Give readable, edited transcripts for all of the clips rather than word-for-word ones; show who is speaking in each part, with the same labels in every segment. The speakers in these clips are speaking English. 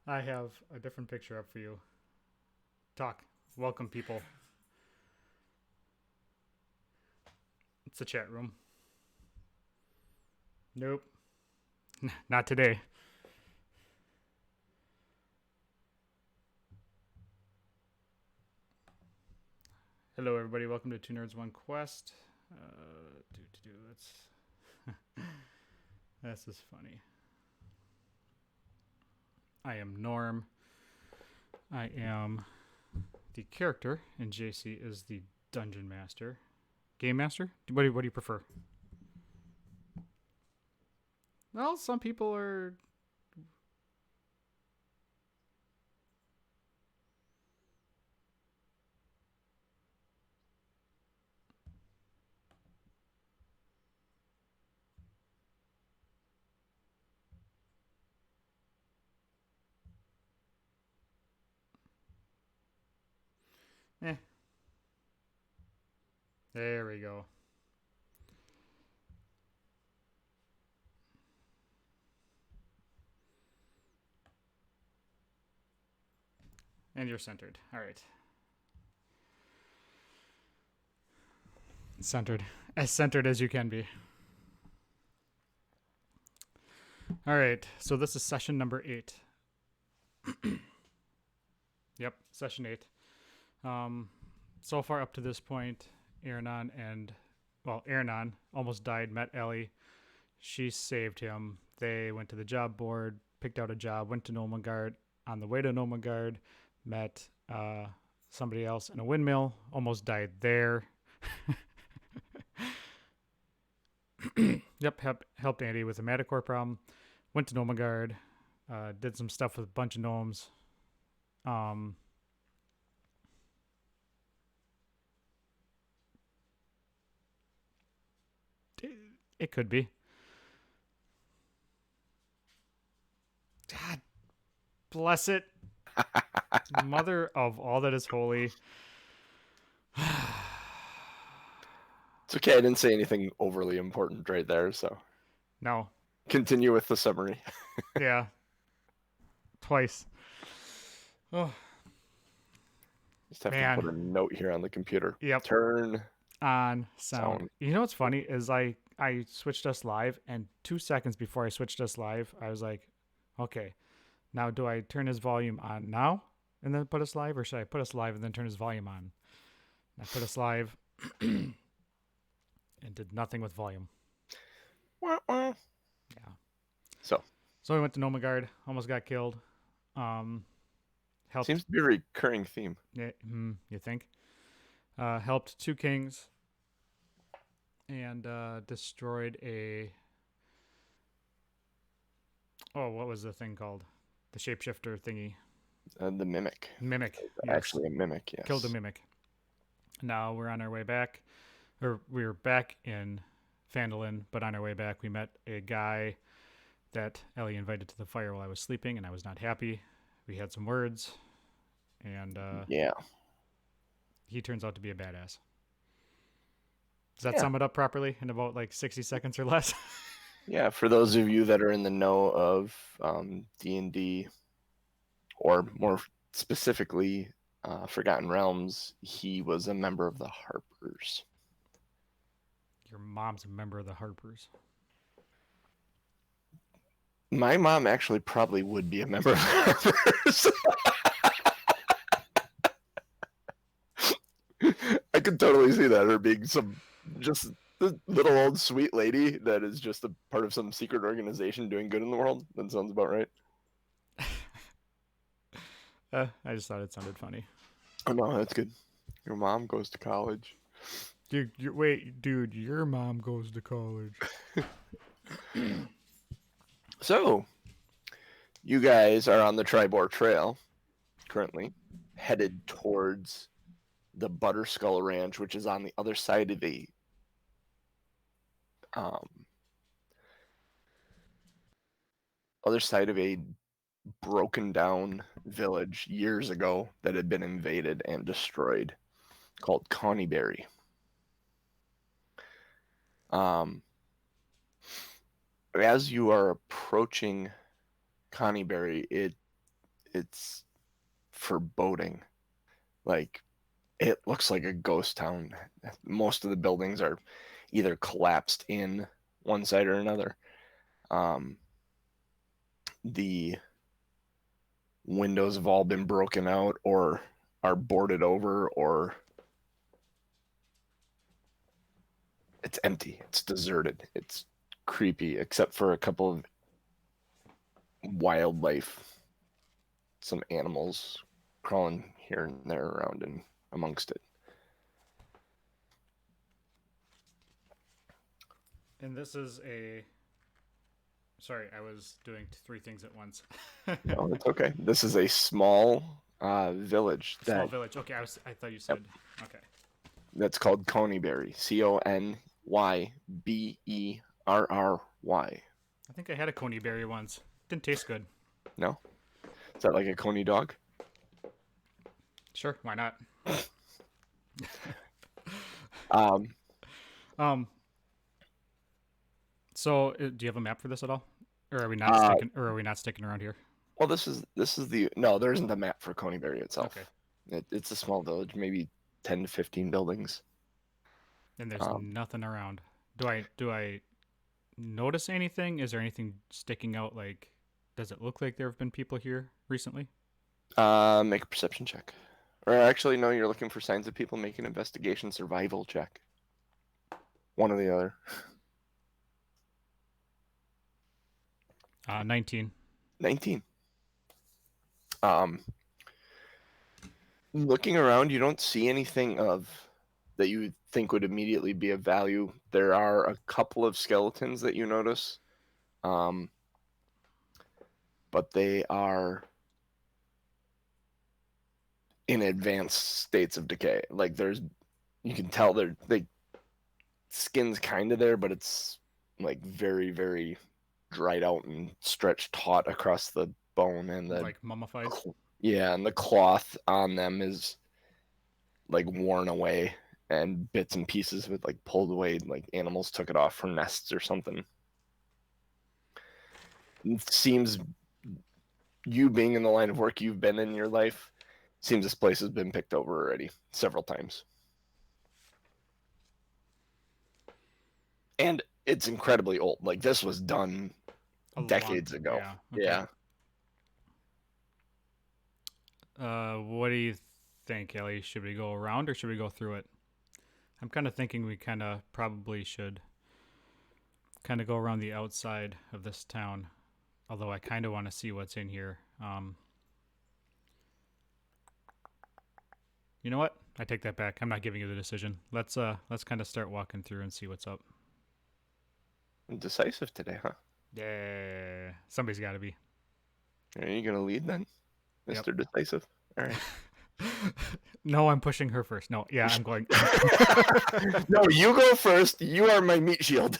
Speaker 1: I have a different picture up for you. Talk. Welcome, people. It's a chat room. Nope. Not today. Hello, everybody. Welcome to Two Nerds One Quest. Let's. This is funny. I am Norm. I am the character, and JC is the dungeon master. Game master? What do you prefer? Well, some people are. Eh. There we go. And you're centered. All right. Centered. As centered as you can be. All right. So this is session number 8. Yep, session 8. So far up to this point, Aronan almost died, met Elli. She saved him. They went to the job board, picked out a job, went to Nomagard. On the way to Nomagard, met somebody else in a windmill, almost died there. Yep, helped Andy with a Metacore problem. Went to Nomagard, did some stuff with a bunch of gnomes. It could be. God bless it. Mother of all that is holy.
Speaker 2: It's okay. I didn't say anything overly important right there, so
Speaker 1: No.
Speaker 2: continue with the summary.
Speaker 1: Yeah. Twice. Oh,
Speaker 2: Just have to
Speaker 1: man.
Speaker 2: put a note here on the computer.
Speaker 1: Yep.
Speaker 2: Turn
Speaker 1: On sound.
Speaker 2: sound.
Speaker 1: You know what's funny is I switched us live, and 2 seconds before I switched us live, I was like, okay, now do I turn his volume on now and then put us live, or should I put us live and then turn his volume on? And I put us live and did nothing with volume.
Speaker 2: Wah, wah.
Speaker 1: Yeah.
Speaker 2: So
Speaker 1: we went to Nomagard, almost got killed. Helped.
Speaker 2: seems to be a recurring theme.
Speaker 1: Yeah, you think? Helped 2 kings and destroyed a. Oh, what was the thing called? The shapeshifter thingy.
Speaker 2: The mimic.
Speaker 1: Mimic. Yes.
Speaker 2: Actually, a mimic. Yes.
Speaker 1: Killed a mimic. Now we're on our way back, or we were back in Phandalin, but on our way back we met a guy that Ellie invited to the fire while I was sleeping, and I was not happy. We had some words, and
Speaker 2: Yeah.
Speaker 1: he turns out to be a badass. Does that sum it up properly in about like 60 seconds or less?
Speaker 2: Yeah. For those of you that are in the know of D&D, or more specifically, Forgotten Realms, he was a member of the Harpers.
Speaker 1: Your mom's a member of the Harpers.
Speaker 2: My mom actually probably would be a member of the Harpers. I could totally see that, her being some just the little old sweet lady that is just a part of some secret organization doing good in the world. That sounds about right.
Speaker 1: I just thought it sounded funny.
Speaker 2: Oh no, that's good. Your mom goes to college.
Speaker 1: Dude, wait, dude, your mom goes to college.
Speaker 2: So, you guys are on the Tribor Trail currently, headed towards the ButterSkull Ranch, which is on the other side of a broken down village years ago that had been invaded and destroyed, called Connieberry. As you are approaching Connieberry, it's foreboding. Like, it looks like a ghost town. Most of the buildings are either collapsed in one side or another. The windows have all been broken out or are boarded over, or it's empty. It's deserted. It's creepy, except for a couple of wildlife, some animals crawling here and there around and amongst it.
Speaker 1: And this is a. Sorry, I was doing three things at once.
Speaker 2: No, it's okay. This is a small village
Speaker 1: Small village. Okay, I thought you
Speaker 2: yep,
Speaker 1: said. Okay.
Speaker 2: that's called Coneyberry. Conyberry.
Speaker 1: I think I had a coney berry once. Didn't taste good.
Speaker 2: No? Is that like a coney dog?
Speaker 1: Sure, why not?
Speaker 2: Um,
Speaker 1: Um. So, do you have a map for this at all, or are we not
Speaker 2: uh,
Speaker 1: sticking? Or are we not sticking around here?
Speaker 2: well, this is the no. There isn't a map for Coneyberry itself.
Speaker 1: Okay.
Speaker 2: It's a small village, maybe 10 to 15 buildings.
Speaker 1: And there's nothing around. Do I notice anything? Is there anything sticking out? Like, does it look like there have been people here recently?
Speaker 2: Make a perception check. Or actually, no, you're looking for signs of people. Make an investigation survival check. One or the other.
Speaker 1: 19.
Speaker 2: 19. Looking around, you don't see anything of that you think would immediately be of value. There are a couple of skeletons that you notice, but they are in advanced states of decay. Like you can tell they skin's kind of there, but it's like very, very dried out and stretched taut across the bone, and
Speaker 1: Like mummified.
Speaker 2: and the cloth on them is like worn away, and bits and pieces of it like pulled away, like animals took it off from nests or something. It seems, you being in the line of work you've been in your life, seems this place has been picked over already several times. And it's incredibly old. Like, this was done decades ago.
Speaker 1: Yeah. Okay.
Speaker 2: Yeah.
Speaker 1: What do you think, Ellie? Should we go around or should we go through it? I'm kind of thinking we kind of probably should kind of go around the outside of this town. Although I kind of want to see what's in here. You know what? I take that back. I'm not giving you the decision. Let's kind of start walking through and see what's up.
Speaker 2: Decisive today, huh?
Speaker 1: Yeah, somebody's got to be.
Speaker 2: Are you gonna lead then, Mr. Decisive? All right.
Speaker 1: No, I'm pushing her first. No, yeah, I'm going.
Speaker 2: No, you go first. You are my meat shield.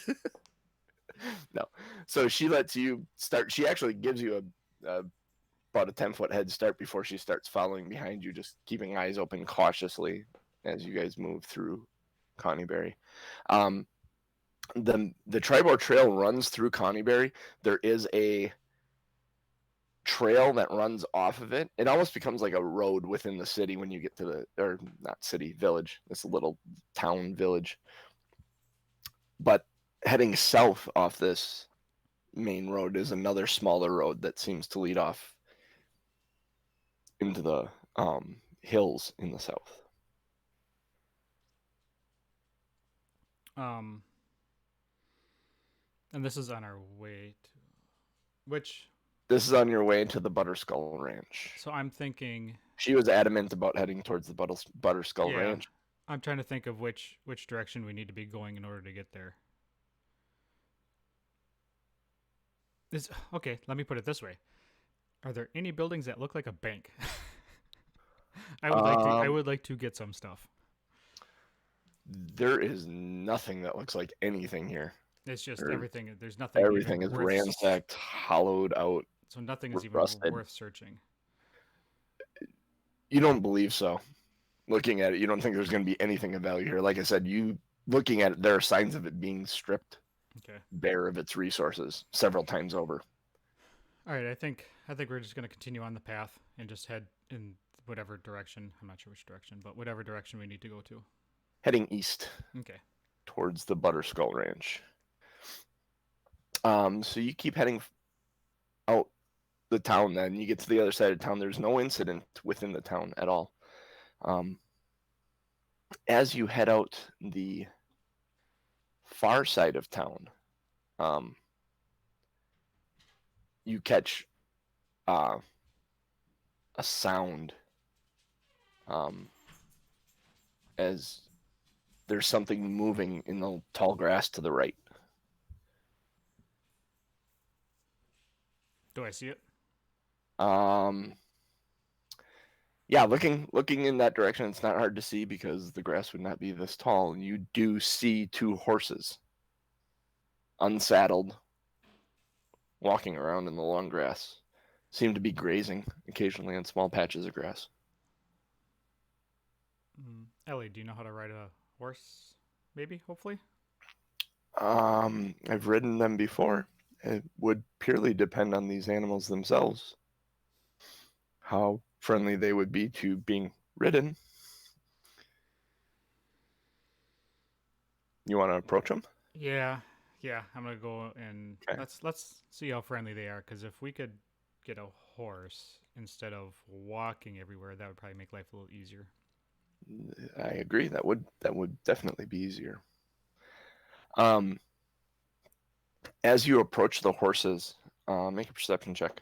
Speaker 2: No, so she lets you start. She actually gives you about a 10-foot head start before she starts following behind you, just keeping eyes open cautiously as you guys move through Connieberry. The Tribor Trail runs through Connieberry. There is a trail that runs off of it. It almost becomes like a road within the city when you get to or not city, village. It's a little town village. But heading south off this main road is another smaller road that seems to lead off into the hills in the south.
Speaker 1: And this is on our way to which?
Speaker 2: This is on your way to the ButterSkull Ranch.
Speaker 1: So I'm thinking
Speaker 2: she was adamant about heading towards the ButterSkull Ranch.
Speaker 1: I'm trying to think of which direction we need to be going in order to get there. Okay, let me put it this way. Are there any buildings that look like a bank? I would like to get some stuff.
Speaker 2: There is nothing that looks like anything here.
Speaker 1: It's just everything. There's nothing.
Speaker 2: Everything is ransacked, hollowed out.
Speaker 1: So nothing is even worth searching.
Speaker 2: You don't believe so. Looking at it, you don't think there's going to be anything of value here. Like I said, you looking at it, there are signs of it being stripped bare of its resources several times over.
Speaker 1: All right, I think we're just gonna continue on the path and just head in whatever direction. I'm not sure which direction, but whatever direction we need to go to.
Speaker 2: Heading east
Speaker 1: Okay.
Speaker 2: towards the ButterSkull Ranch. So you keep heading out the town. Then you get to the other side of town. There's no incident within the town at all. Um, as you head out the far side of town, um, you catch uh, a sound um, as there's something moving in the tall grass to the right.
Speaker 1: Do I see it?
Speaker 2: Um, yeah, looking in that direction, it's not hard to see because the grass would not be this tall. You do see two horses unsaddled, walking around in the long grass. Seem to be grazing occasionally on small patches of grass.
Speaker 1: Ellie, do you know how to ride a horse? Maybe, hopefully.
Speaker 2: I've ridden them before. It would purely depend on these animals themselves, how friendly they would be to being ridden. You want to approach them?
Speaker 1: Yeah, yeah. I'm gonna go and
Speaker 2: Okay.
Speaker 1: let's see how friendly they are. Because if we could get a horse instead of walking everywhere, that would probably make life a little easier.
Speaker 2: I agree. That would definitely be easier. Um, as you approach the horses, make a perception check.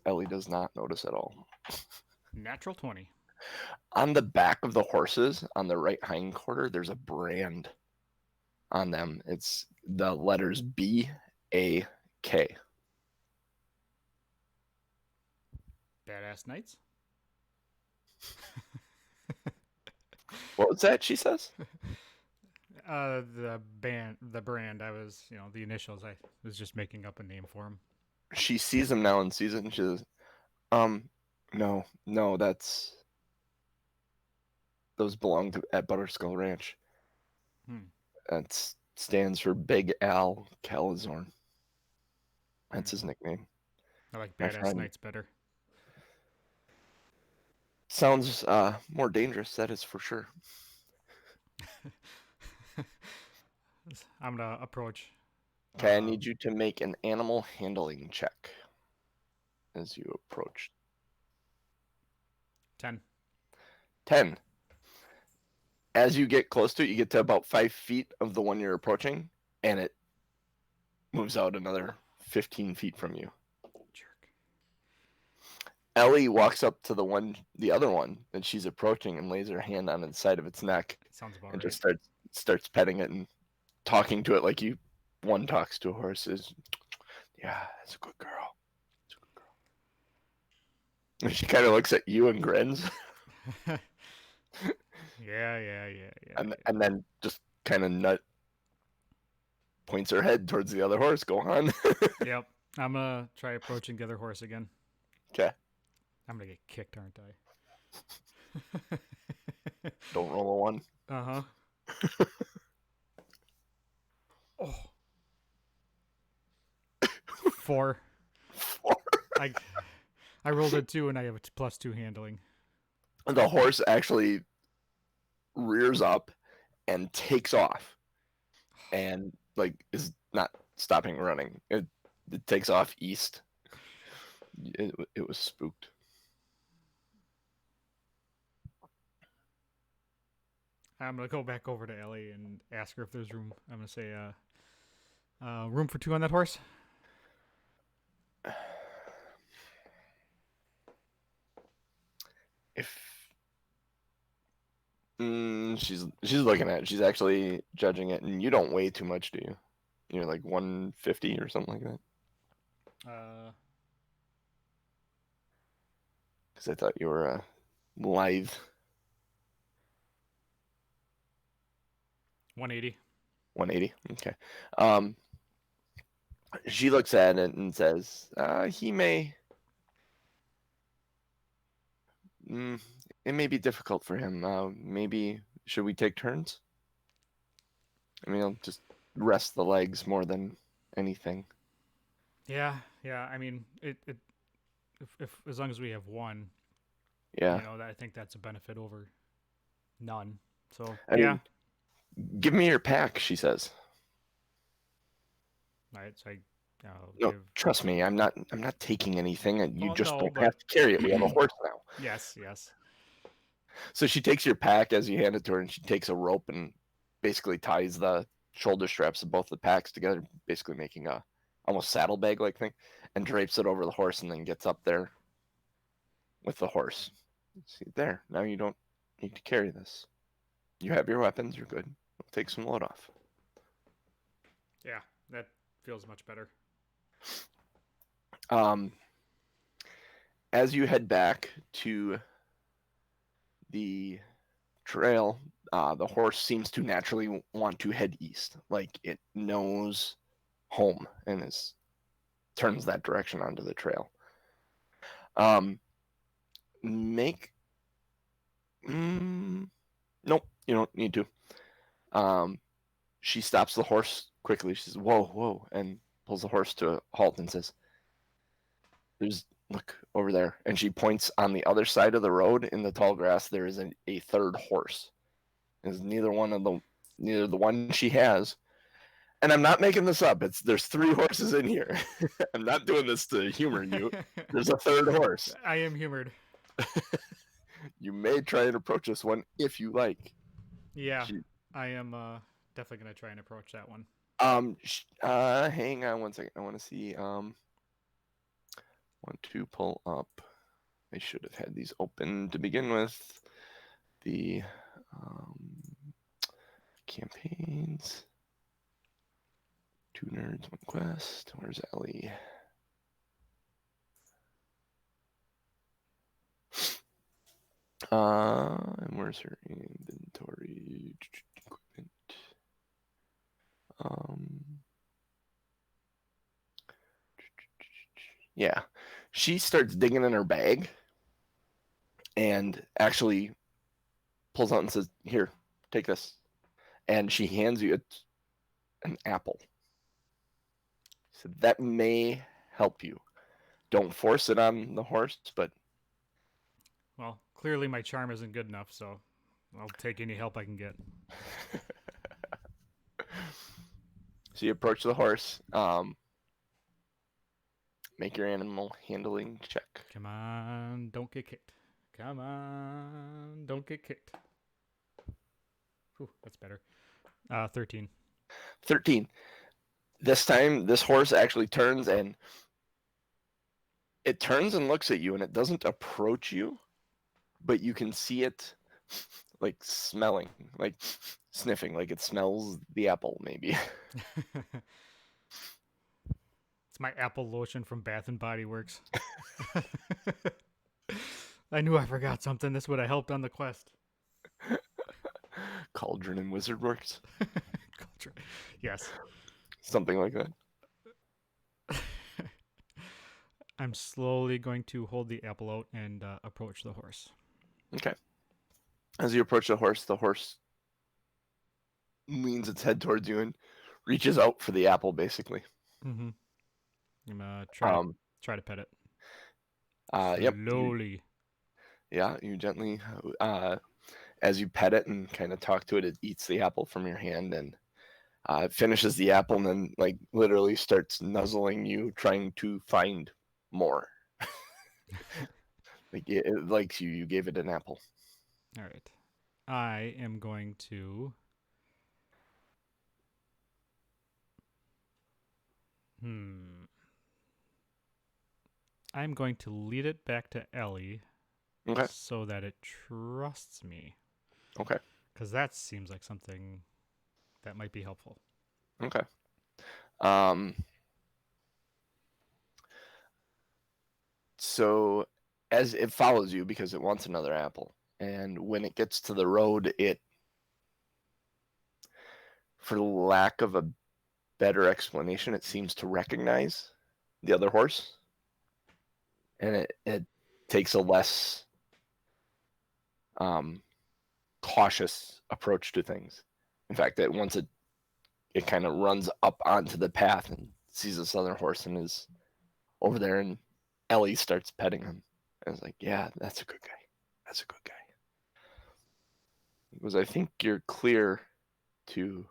Speaker 2: Ellie does not notice at all.
Speaker 1: Natural 20.
Speaker 2: On the back of the horses, on the right hind quarter, there's a brand on them. It's the letters BAK.
Speaker 1: Badass knights.
Speaker 2: What was that? She says.
Speaker 1: The brand. I was, the initials. I was just making up a name for them.
Speaker 2: She sees them now and sees it, and she says, "Um, no, no, those belong to at ButterSkull Ranch.
Speaker 1: Hmm.
Speaker 2: That stands for Big Al Calazorn.
Speaker 1: Hmm.
Speaker 2: That's his nickname.
Speaker 1: I like
Speaker 2: My
Speaker 1: badass
Speaker 2: friend.
Speaker 1: knights better.
Speaker 2: Sounds more dangerous. That is for sure.
Speaker 1: I'm gonna approach.
Speaker 2: Okay, I
Speaker 1: Uh,
Speaker 2: need you to make an animal handling check as you approach.
Speaker 1: 10.
Speaker 2: 10. As you get close to it, you get to about 5 feet of the one you're approaching, and it moves out another 15 feet from you.
Speaker 1: Jerk.
Speaker 2: Ellie walks up to the other one that she's approaching, and lays her hand on the side of its neck,
Speaker 1: Sounds about
Speaker 2: and
Speaker 1: right.
Speaker 2: just starts petting it and talking to it like one talks to a horse. Is yeah, that's a good girl. That's a good girl. And she kind of looks at you and grins,
Speaker 1: Yeah.
Speaker 2: and then just kind of nut points her head towards the other horse. Go on.
Speaker 1: Yep. I'm gonna try approaching the other horse again.
Speaker 2: Okay,
Speaker 1: I'm gonna get kicked, aren't I?
Speaker 2: don't roll a one.
Speaker 1: Uh huh. Oh, 4.
Speaker 2: Four.
Speaker 1: I I rolled a 2 and I have a +2 handling.
Speaker 2: The horse actually rears up and takes off, and like is not stopping running. It takes off east. It was spooked.
Speaker 1: I'm gonna go back over to Ellie and ask her if there's room. I'm gonna say, room for 2 on that horse.
Speaker 2: If she's looking at it, she's actually judging it, and you don't weigh too much, do you? You're like 150 or something like that.
Speaker 1: Uh,
Speaker 2: Because I thought you were lithe.
Speaker 1: 180.
Speaker 2: 180. Okay. Um, she looks at it and says, "He may. Mm, it may be difficult for him. Maybe should we take turns? I mean, I'll just rest the legs more than anything."
Speaker 1: Yeah, Yeah, I mean, if as long as we have one,
Speaker 2: Yeah.
Speaker 1: I think that's a benefit over none. So
Speaker 2: I
Speaker 1: yeah,
Speaker 2: mean, give me your pack, she says.
Speaker 1: all right. So I
Speaker 2: No,
Speaker 1: give.
Speaker 2: trust me, I'm not taking anything, and you
Speaker 1: Well,
Speaker 2: just
Speaker 1: no,
Speaker 2: don't
Speaker 1: but
Speaker 2: have to carry it. We have a horse now.
Speaker 1: yes, yes.
Speaker 2: So she takes your pack as you hand it to her, and she takes a rope and basically ties the shoulder straps of both the packs together, basically making a almost saddlebag like thing, and drapes it over the horse, and then gets up there with the horse. See there. Now you don't need to carry this. You have your weapons. You're good. We'll take some load off.
Speaker 1: Yeah, that feels much better.
Speaker 2: Um, as you head back to the trail, the horse seems to naturally want to head east. Like it knows home and turns that direction onto the trail. Um, make nope, you don't need to. Um, she stops the horse quickly. She says, "Whoa, whoa," and pulls the horse to a halt and says, "There's look over there." And she points on the other side of the road in the tall grass. There is a third horse. Is neither the one she has. And I'm not making this up. There's three horses in here. I'm not doing this to humor you. There's a third horse.
Speaker 1: I am humored.
Speaker 2: You may try and approach this one if you like.
Speaker 1: Yeah,
Speaker 2: She,
Speaker 1: I am definitely gonna try and approach that one.
Speaker 2: hang on one second. I want to see. Want to pull up. I should have had these open to begin with. The campaigns. 2 nerds, 1 quest. Where's Ellie? And where's her inventory? Equipment. Yeah. She starts digging in her bag and actually pulls out and says, "Here, take this." And she hands you an apple. So that may help you. Don't force it on the horse, but
Speaker 1: Well, clearly my charm isn't good enough, so I'll take any help I can get.
Speaker 2: so you approach the horse. Make your animal handling check.
Speaker 1: Come on, don't get kicked. Come on, don't get kicked. Whew, that's better. 13.
Speaker 2: 13. This time, this horse actually turns and looks at you, and it doesn't approach you, but you can see it like smelling, like sniffing, like it smells the apple, maybe.
Speaker 1: It's my apple lotion from Bath and Body Works. I knew I forgot something. This would have helped on the quest.
Speaker 2: Cauldron and Wizard Works.
Speaker 1: Yes.
Speaker 2: Something like that.
Speaker 1: I'm slowly going to hold the apple out and approach the horse.
Speaker 2: Okay. As you approach the horse leans its head towards you and reaches out for the apple, basically.
Speaker 1: Mm-hmm. I'm gonna try to pet it.
Speaker 2: Yep.
Speaker 1: Slowly.
Speaker 2: You gently, as you pet it and kind of talk to it, it eats the apple from your hand and it finishes the apple and then, like, literally starts nuzzling you, trying to find more. Like it likes you. You gave it an apple.
Speaker 1: All right. I am going to. I'm going to lead it back to Ellie.
Speaker 2: Okay.
Speaker 1: So that it trusts me.
Speaker 2: Okay.
Speaker 1: Because that seems like something that might be helpful.
Speaker 2: Okay. So as it follows you because it wants another apple, and when it gets to the road, it, for lack of a better explanation, it seems to recognize the other horse, and it takes a less cautious approach to things. In fact, that once it kind of runs up onto the path and sees this other horse and is over there, and Ellie starts petting him. I was like, yeah, that's a good guy. That's a good guy. It was, I think you're clear to.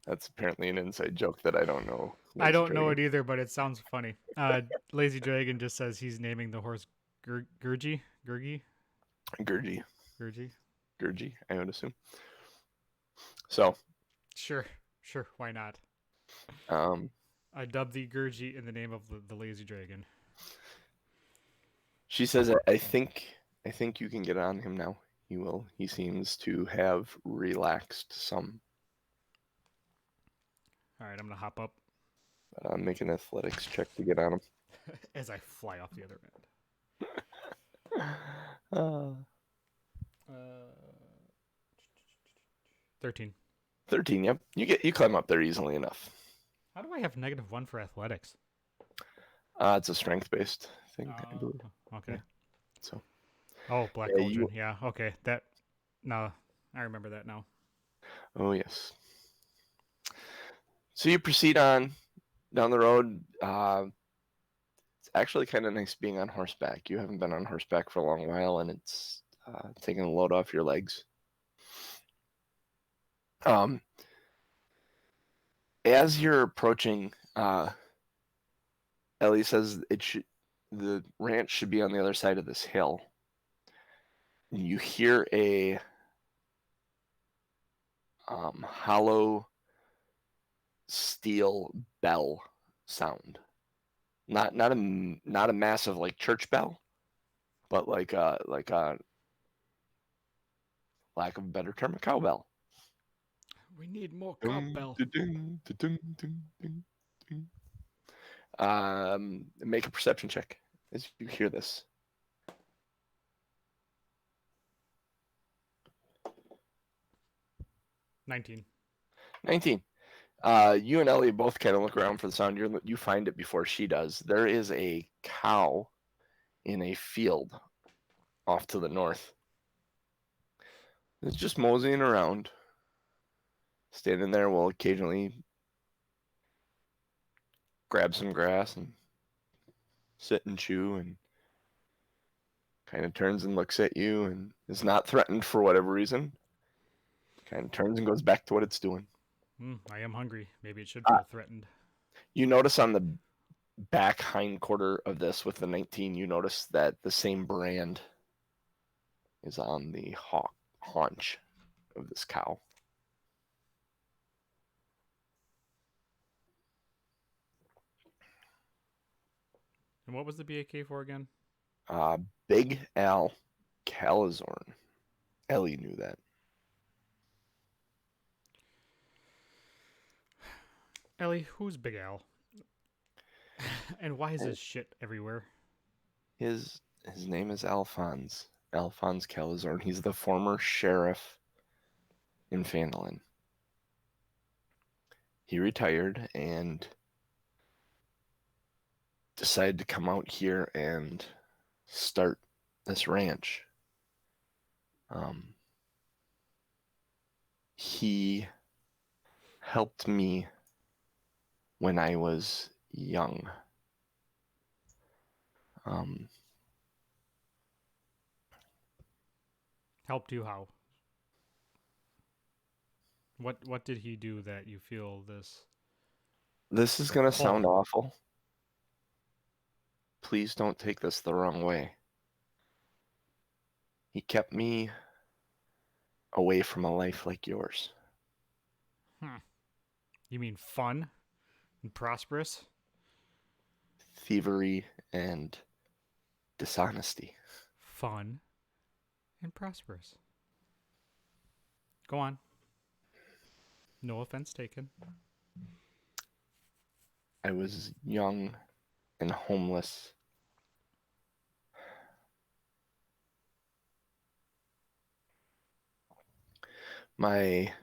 Speaker 2: That's apparently an inside joke that I don't know.
Speaker 1: I
Speaker 2: Lazy
Speaker 1: don't know
Speaker 2: Dragon.
Speaker 1: it either, but it sounds funny. Lazy Dragon just says he's naming the horse Gurgi. Gurgi.
Speaker 2: Gurgi.
Speaker 1: Gurgi.
Speaker 2: Gurgi, I would assume. So,
Speaker 1: Sure. Sure. Why not?
Speaker 2: um,
Speaker 1: I dub thee Gurgi in the name of the Lazy Dragon.
Speaker 2: she says, I think you can get on him now. He will. He seems to have relaxed some.
Speaker 1: All right, I'm gonna hop up
Speaker 2: Make an athletics check to get on him.
Speaker 1: as I fly off the other end.
Speaker 2: Uh,
Speaker 1: 13.
Speaker 2: 13. Yep, you climb up there easily enough.
Speaker 1: How do I have -1 for athletics?
Speaker 2: It's a strength-based thing, I believe.
Speaker 1: Okay.
Speaker 2: Yeah. So.
Speaker 1: Oh, Black
Speaker 2: Yeah,
Speaker 1: Cauldron. Yeah. Okay. That. No, I remember that now.
Speaker 2: Oh yes. So you proceed on down the road. It's actually kind of nice being on horseback. You haven't been on horseback for a long while, and it's taking the load off your legs. As you're approaching, Ellie says the ranch should be on the other side of this hill. And you hear a hollow steel bell sound. Not a massive like church bell, but like a lack of a better term, a cowbell.
Speaker 1: We need more cowbell.
Speaker 2: Make a perception check as you hear this.
Speaker 1: 19.
Speaker 2: 19. You and Ellie both kind of look around for the sound. You find it before she does. There is a cow in a field off to the north. It's just moseying around. Standing there will occasionally grab some grass and sit and chew, and kind of turns and looks at you and is not threatened for whatever reason. Kind of turns and goes back to what it's doing.
Speaker 1: I am hungry. Maybe it should
Speaker 2: Uh,
Speaker 1: feel threatened.
Speaker 2: You notice on the back hind quarter of this with the 19, you notice that the same brand is on the haunch of this cow.
Speaker 1: And what was the BAK for again?
Speaker 2: Big Al Calazorn. Ellie knew that.
Speaker 1: Ellie, who's Big Al? And why is this shit everywhere?
Speaker 2: His name is Alphonse Calazorn. He's the former sheriff in Phandalin. He retired and decided to come out here and start this ranch. He helped me when I was young.
Speaker 1: Helped you how? What did he do that you feel this?
Speaker 2: This is going to sound awful. Please don't take this the wrong way. He kept me away from a life like yours.
Speaker 1: You mean fun and prosperous?
Speaker 2: Thievery and dishonesty.
Speaker 1: Fun and prosperous. Go on. No offense taken.
Speaker 2: I was young and homeless. My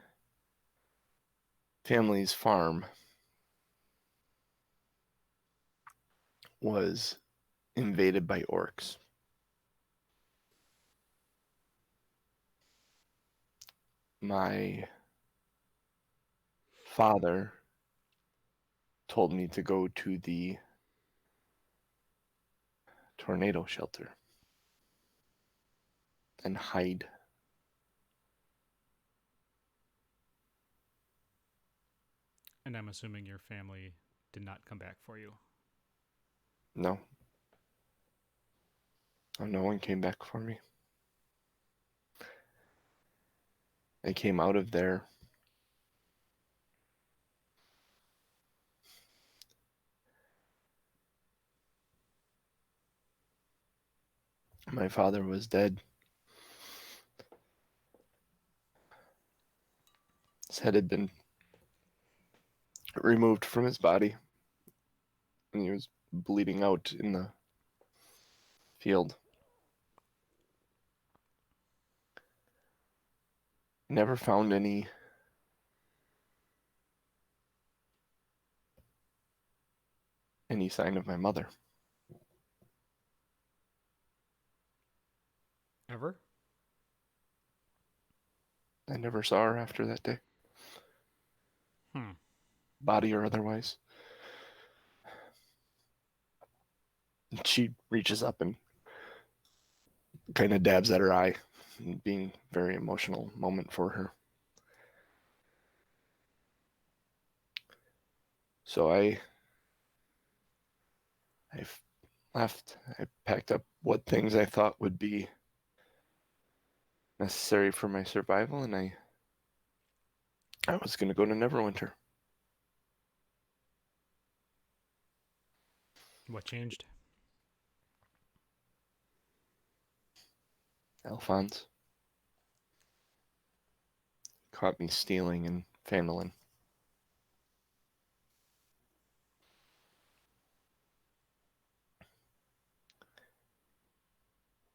Speaker 2: family's farm was invaded by orcs. My father told me to go to the tornado shelter and hide.
Speaker 1: And I'm assuming your family did not come back for you.
Speaker 2: No. Oh, no one came back for me. I came out of there. My father was dead. His head had been removed from his body, and he was bleeding out in the field. Never found any sign of my mother.
Speaker 1: Ever?
Speaker 2: I never saw her after that day,
Speaker 1: Hmm.
Speaker 2: body or otherwise. She reaches up and kind of dabs at her eye, being a very emotional moment for her. So I left. I packed up what things I thought would be necessary for my survival, and I was going to go to Neverwinter.
Speaker 1: What changed?
Speaker 2: Alphonse caught me stealing in Fandolin.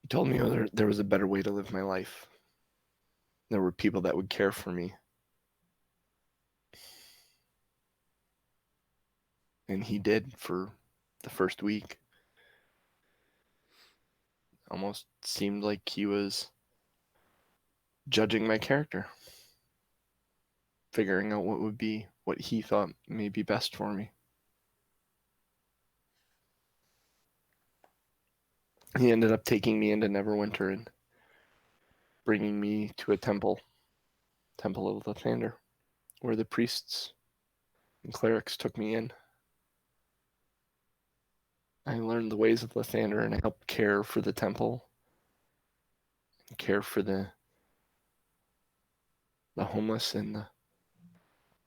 Speaker 2: He told me there was a better way to live my life. There were people that would care for me. And he did for the first week. Almost seemed like he was judging my character, figuring out what he thought may be best for me. He ended up taking me into Neverwinter and bringing me to a temple of Lathander, where the priests and clerics took me in. I learned the ways of Lathander and I helped care for the temple, care for the homeless and the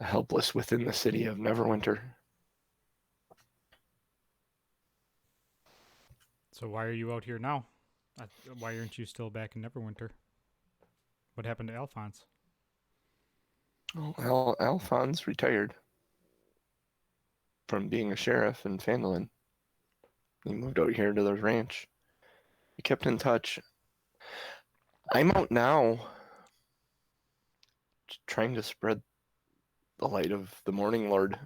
Speaker 2: helpless within the city of Neverwinter.
Speaker 1: So why are you out here now? Why aren't you still back in Neverwinter? What happened to Alphonse?
Speaker 2: Well, Alphonse retired from being a sheriff in Fandolin. He moved out here to the ranch. We kept in touch. I'm out now trying to spread the light of the Morning Lord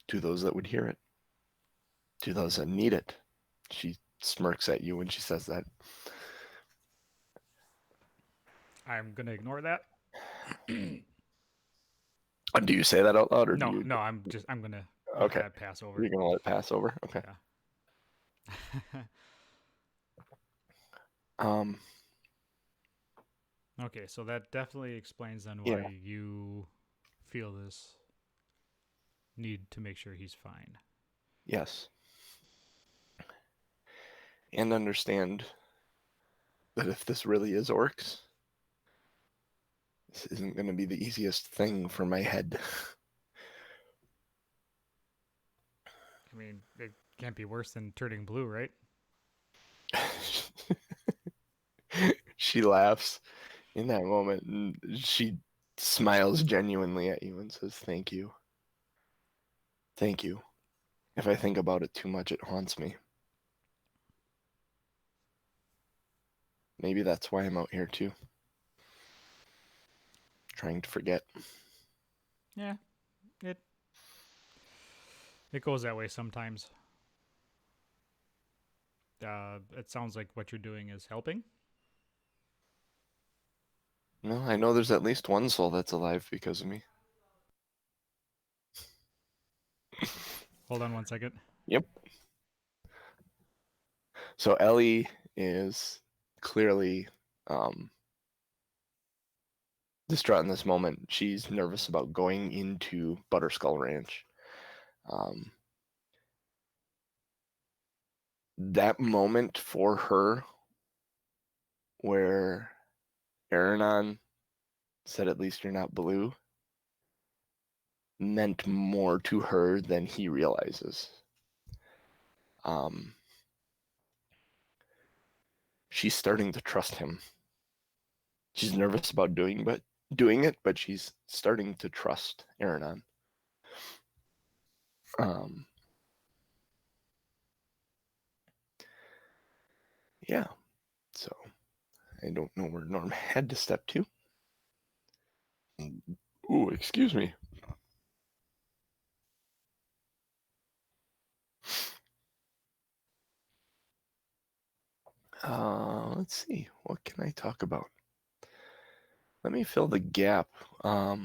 Speaker 2: to those that would hear it, to those that need it. She smirks at you when she says that.
Speaker 1: I'm gonna ignore that.
Speaker 2: Do you say that out loud, or do
Speaker 1: No,
Speaker 2: you?
Speaker 1: no, I'm gonna let
Speaker 2: Okay,
Speaker 1: that pass over.
Speaker 2: you're gonna let it pass over. Okay.
Speaker 1: Yeah.
Speaker 2: Um.
Speaker 1: Okay, so that definitely explains then
Speaker 2: Yeah.
Speaker 1: why you feel this need to make sure he's fine.
Speaker 2: Yes. And understand that if this really is orcs, this isn't going to be the easiest thing for my head.
Speaker 1: I mean, it can't be worse than turning blue, right?
Speaker 2: She laughs in that moment and she smiles genuinely at you and says, "Thank you. Thank you. If I think about it too much, it haunts me. Maybe that's why I'm out here too, trying to forget."
Speaker 1: Yeah, it it goes that way sometimes. It sounds like what you're doing is helping.
Speaker 2: No, I know there's at least one soul that's alive because of me.
Speaker 1: Hold on one second.
Speaker 2: Yep. So Ellie is clearly distraught in this moment. She's nervous about going into ButterSkull Ranch. That moment for her where Aronan said, "At least you're not blue," meant more to her than he realizes. She's starting to trust him. She's nervous about doing it, but she's starting to trust Aronan. Yeah. So I don't know where Norm had to step to. Ooh, excuse me. Let's see. What can I talk about? Let me fill the gap. I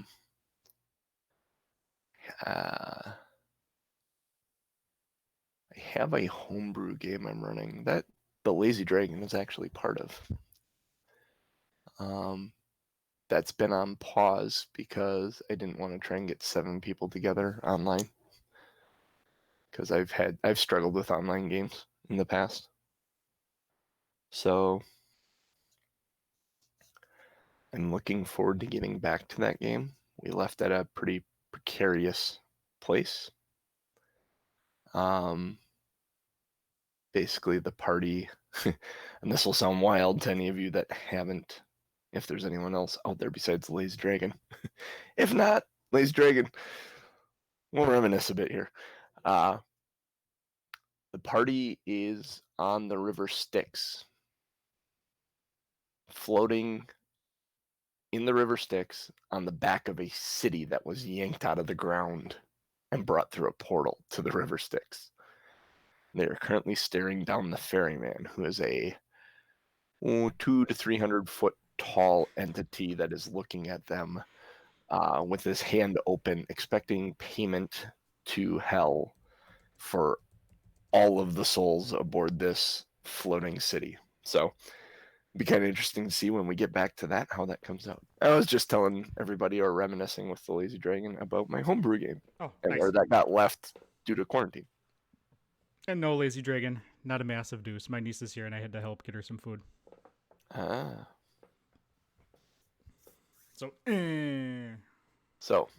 Speaker 2: have a homebrew game I'm running that the Lazy Dragon is actually part of. That's been on pause because I didn't want to try and get 7 people together online because I've struggled with online games in the past. So I'm looking forward to getting back to that game. We left at a pretty precarious place. Basically the party, and this will sound wild to any of you that haven't, if there's anyone else out there besides Lazy Dragon. If not, Lazy Dragon, we'll reminisce a bit here. The party is on the river Styx, floating in the river Styx on the back of a city that was yanked out of the ground and brought through a portal to the river Styx. They are currently staring down the ferryman, who is a 200 to 300 foot tall entity that is looking at them with his hand open, expecting payment to hell for all of the souls aboard this floating city. So it'd be kind of interesting to see when we get back to that how that comes out. I was just telling everybody or reminiscing with the Lazy Dragon about my homebrew game,
Speaker 1: Oh,
Speaker 2: and
Speaker 1: nice.
Speaker 2: where that got left due to quarantine.
Speaker 1: And no, Lazy Dragon, not a massive deuce. My niece is here, and I had to help get her some food.
Speaker 2: Ah.
Speaker 1: So,
Speaker 2: So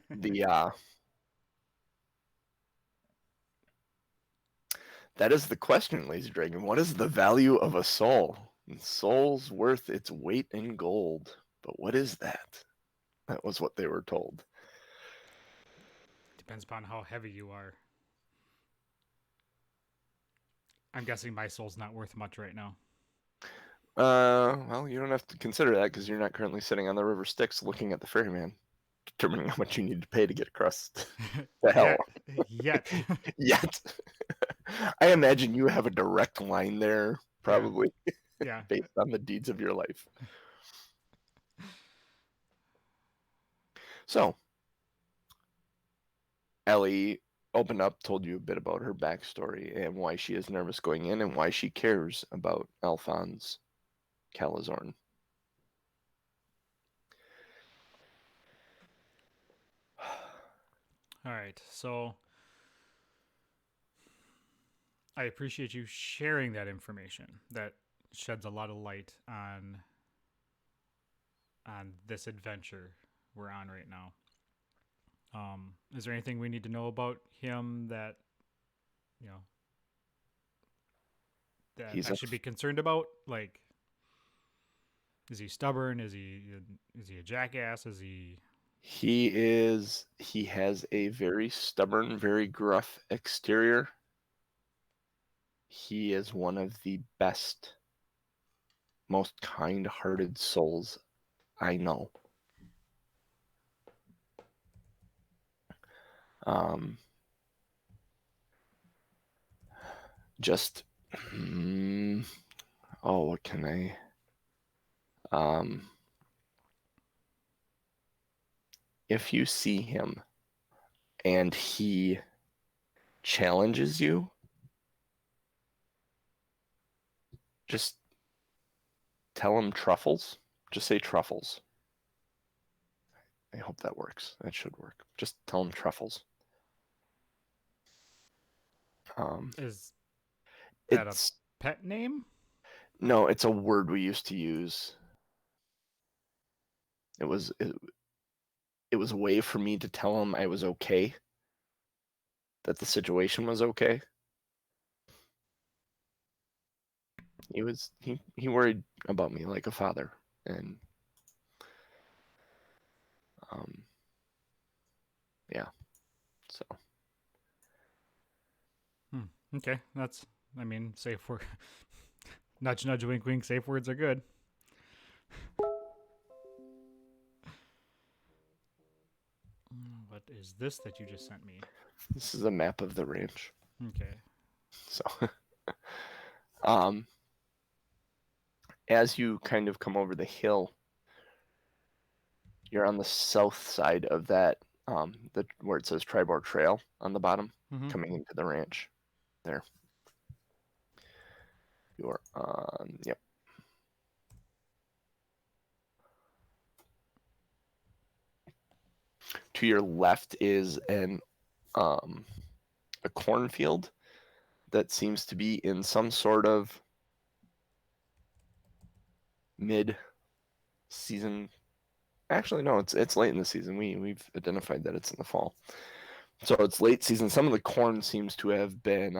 Speaker 2: the that is the question, Lazy Dragon. What is the value of a soul? And soul's worth its weight in gold. But what is that? That was what they were told.
Speaker 1: depends upon how heavy you are. I'm guessing my soul's not worth much right now.
Speaker 2: Well, you don't have to consider that because you're not currently sitting on the river Styx looking at the ferryman, determining how much you need to pay to get across the hell.
Speaker 1: Yet.
Speaker 2: Yet. I imagine you have a direct line there, probably,
Speaker 1: Yeah.
Speaker 2: based on the deeds of your life. So, Ellie opened up, told you a bit about her backstory and why she is nervous going in and why she cares about Alphonse Calazorn.
Speaker 1: All right. So I appreciate you sharing that information. That sheds a lot of light on this adventure we're on right now. Is there anything we need to know about him that you know that
Speaker 2: He's
Speaker 1: I
Speaker 2: a
Speaker 1: should be concerned about? Like, is he stubborn? Is he a jackass? Is he?
Speaker 2: he has a very stubborn, very gruff exterior. He is one of the best, most kind-hearted souls I know. Um, just, what can I? If you see him and he challenges you, just tell them truffles. Just say truffles. I hope that works. That should work. Just tell them truffles.
Speaker 1: Is that a
Speaker 2: It's
Speaker 1: pet name?
Speaker 2: no, it's a word we used to use. It was a way for me to tell him I was okay, that the situation was okay. He worried about me like a father, and um, yeah. So
Speaker 1: Okay, that's. I mean, safe word. Nudge, nudge, wink, wink. Safe words are good. What is this that you just sent me?
Speaker 2: this is a map of the ranch.
Speaker 1: Okay.
Speaker 2: So um, as you kind of come over the hill, you're on the south side of that, where it says Tribord Trail on the bottom,
Speaker 1: Mm-hmm.
Speaker 2: coming into the ranch. There, you're on. Yep. To your left is a cornfield that seems to be in some sort of mid season. Actually, no, it's late in the season. We've identified that it's in the fall, so it's late season. Some of the corn seems to have been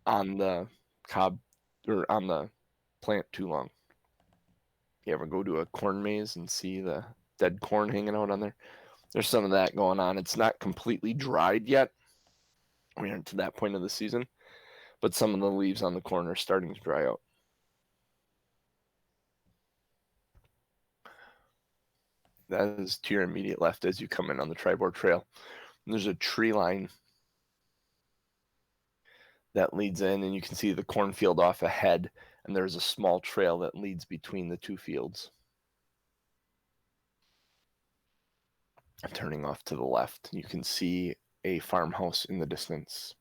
Speaker 2: on the cob or on the plant too long. You ever go to a corn maze and see the dead corn hanging out on there? There's some of that going on. It's not completely dried yet. We aren't to that point of the season, but some of the leaves on the corn are starting to dry out. That is to your immediate left as you come in on the Tribord Trail. And there's a tree line that leads in, and you can see the cornfield off ahead, and there's a small trail that leads between the two fields. Turning off to the left, you can see a farmhouse in the distance.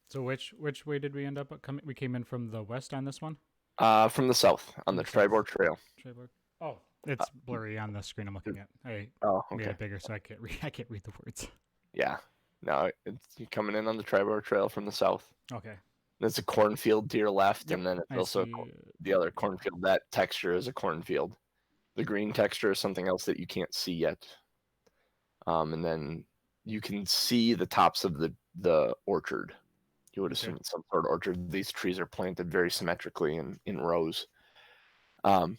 Speaker 1: So which way did we end up coming? We came in from the west on this one.
Speaker 2: From the south on
Speaker 1: From
Speaker 2: the
Speaker 1: the south.
Speaker 2: Tribord Trail.
Speaker 1: Tribord. Oh, it's blurry on the screen I'm looking at. I
Speaker 2: Oh,
Speaker 1: made
Speaker 2: okay.
Speaker 1: it bigger so I can't read. I can't read the words.
Speaker 2: Yeah. No, you're coming in on the Tribord Trail from the south.
Speaker 1: Okay.
Speaker 2: There's a cornfield to your left,
Speaker 1: Yep.
Speaker 2: and then it's
Speaker 1: I
Speaker 2: also
Speaker 1: see.
Speaker 2: the other cornfield. That texture is a cornfield. The green texture is something else that you can't see yet. And then you can see the tops of the orchard. You would
Speaker 1: Okay.
Speaker 2: assume it's some sort of orchard. These trees are planted very symmetrically in rows. Um,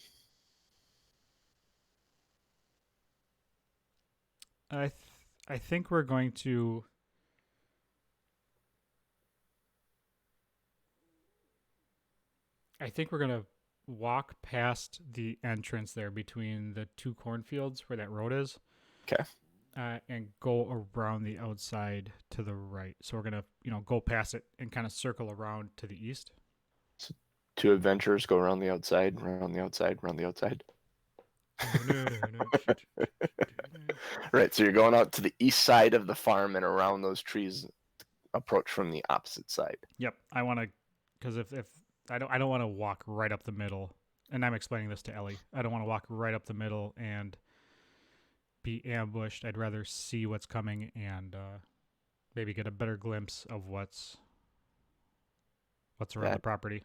Speaker 1: I I think we're going to. I think we're gonna walk past the entrance there between the two cornfields where that road is.
Speaker 2: okay.
Speaker 1: And go around the outside to the right. So we're gonna, go past it and kind of circle around to the east.
Speaker 2: So two adventurers go around the outside, around the outside, around the outside. Right. So you're going out to the east side of the farm and around those trees. Approach from the opposite side.
Speaker 1: Yep, I want to, because if I don't want to walk right up the middle, and I'm explaining this to Ellie. I don't want to walk right up the middle and be ambushed. I'd rather see what's coming and maybe get a better glimpse of what's around the
Speaker 2: That
Speaker 1: property.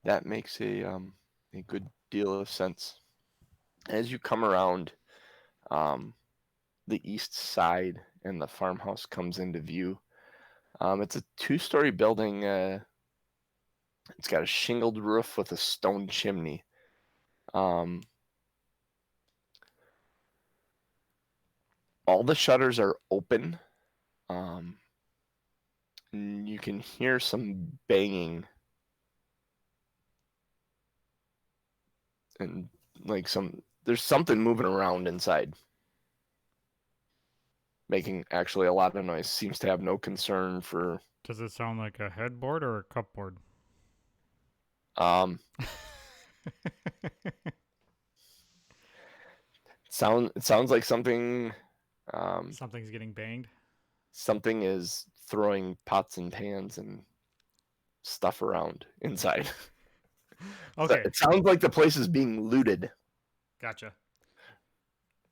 Speaker 2: that makes a good deal of sense. As you come around the east side and the farmhouse comes into view, it's a two-story building. It's got a shingled roof with a stone chimney. Um, all the shutters are open. Um, you can hear some banging and like there's something moving around inside, making actually a lot of noise. Seems to have no concern for
Speaker 1: Does it sound like a headboard or a cupboard?
Speaker 2: um It sounds like something
Speaker 1: Something's getting banged.
Speaker 2: something is throwing pots and pans and stuff around inside. So
Speaker 1: Okay,
Speaker 2: it sounds like the place is being looted.
Speaker 1: gotcha.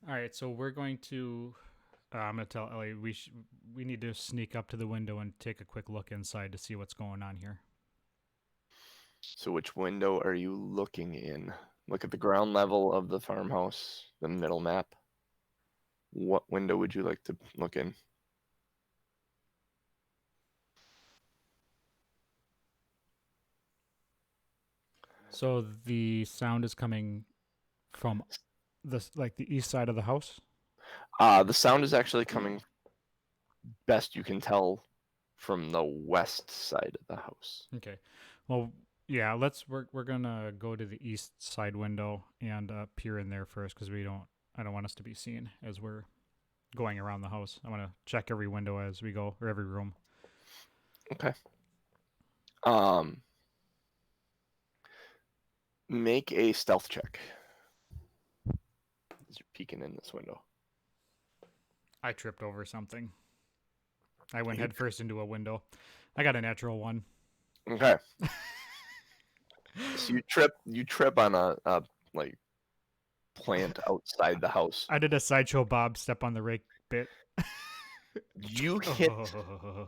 Speaker 1: All right, so we're going to. I'm gonna tell Ellie we need to sneak up to the window and take a quick look inside to see what's going on here.
Speaker 2: So which window are you looking in? Look at the ground level of the farmhouse, the middle map. What window would you like to look in?
Speaker 1: So the sound is coming from the east side of the house.
Speaker 2: The sound is actually coming, best you can tell, from the west side of the house.
Speaker 1: Okay. Well, yeah. We're gonna go to the east side window and peer in there first because we don't. I don't want us to be seen as we're going around the house. I want to check every window as we go or every room.
Speaker 2: Okay. Um, make a stealth check as you're peeking in this window.
Speaker 1: I tripped over something. I went
Speaker 2: You-
Speaker 1: headfirst into a window. I got a natural one.
Speaker 2: Okay. So you trip on a like plant outside the house.
Speaker 1: I did a sideshow Bob step on the rake bit.
Speaker 2: You hit
Speaker 1: Oh,